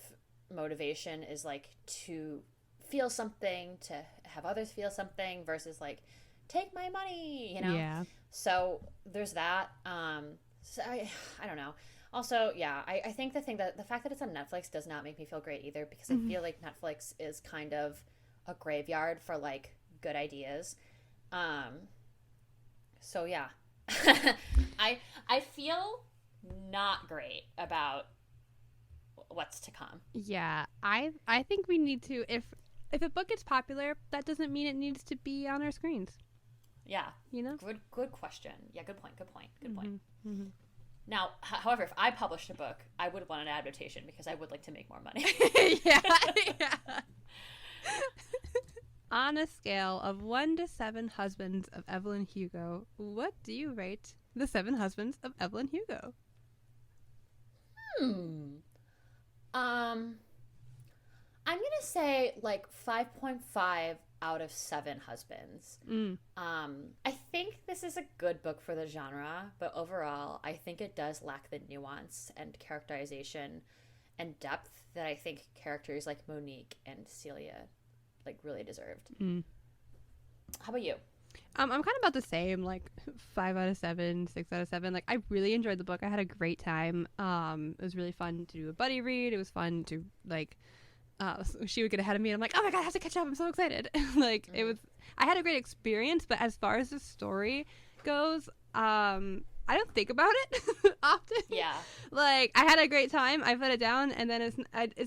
motivation is like to feel something, to have others feel something versus like take my money, Yeah. So there's that. So I don't know. Also, yeah, I think the fact that it's on Netflix does not make me feel great either, because I feel like Netflix is kind of a graveyard for like good ideas. So yeah, I feel not great about what's to come. Yeah, I think we need to, if a book is popular, that doesn't mean it needs to be on our screens. Yeah. Good question. Yeah, good point. Now, however, if I published a book, I would want an adaptation because I would like to make more money. Yeah. On a scale of 1 to 7 husbands of Evelyn Hugo, what do you rate the 7 husbands of Evelyn Hugo? I'm gonna say like 5.5 out of 7 husbands. I think this is a good book for the genre, but overall, I think it does lack the nuance and characterization and depth that I think characters like Monique and Celia like really deserved. How about you? I'm kind of about the same, like 5 out of 7, 6 out of 7. Like, I really enjoyed the book. I had a great time. It was really fun to do a buddy read. It was fun to like. She would get ahead of me, and I'm like, oh my god, I have to catch up. I'm so excited. Like, it was. I had a great experience, but as far as the story goes, I don't think about it often. Yeah. Like, I had a great time. I put it down, and then it's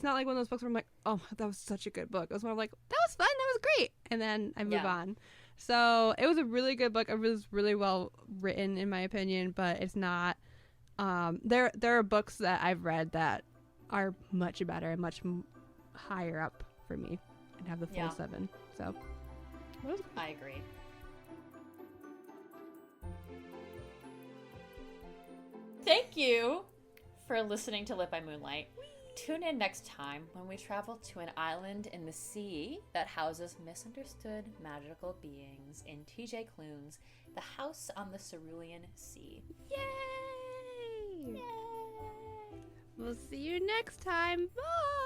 not like one of those books where I'm like, oh, that was such a good book. It was more like, that was fun. That was great. And then I move on. So it was a really good book. It was really well written, in my opinion, but it's not. There are books that I've read that are much better and much higher up for me and have the full 7. So I agree. Thank you for listening to Lit by Moonlight. Tune in next time when we travel to an island in the sea that houses misunderstood magical beings in TJ Klune's The House on the Cerulean Sea. Yay! Yay! We'll see you next time. Bye!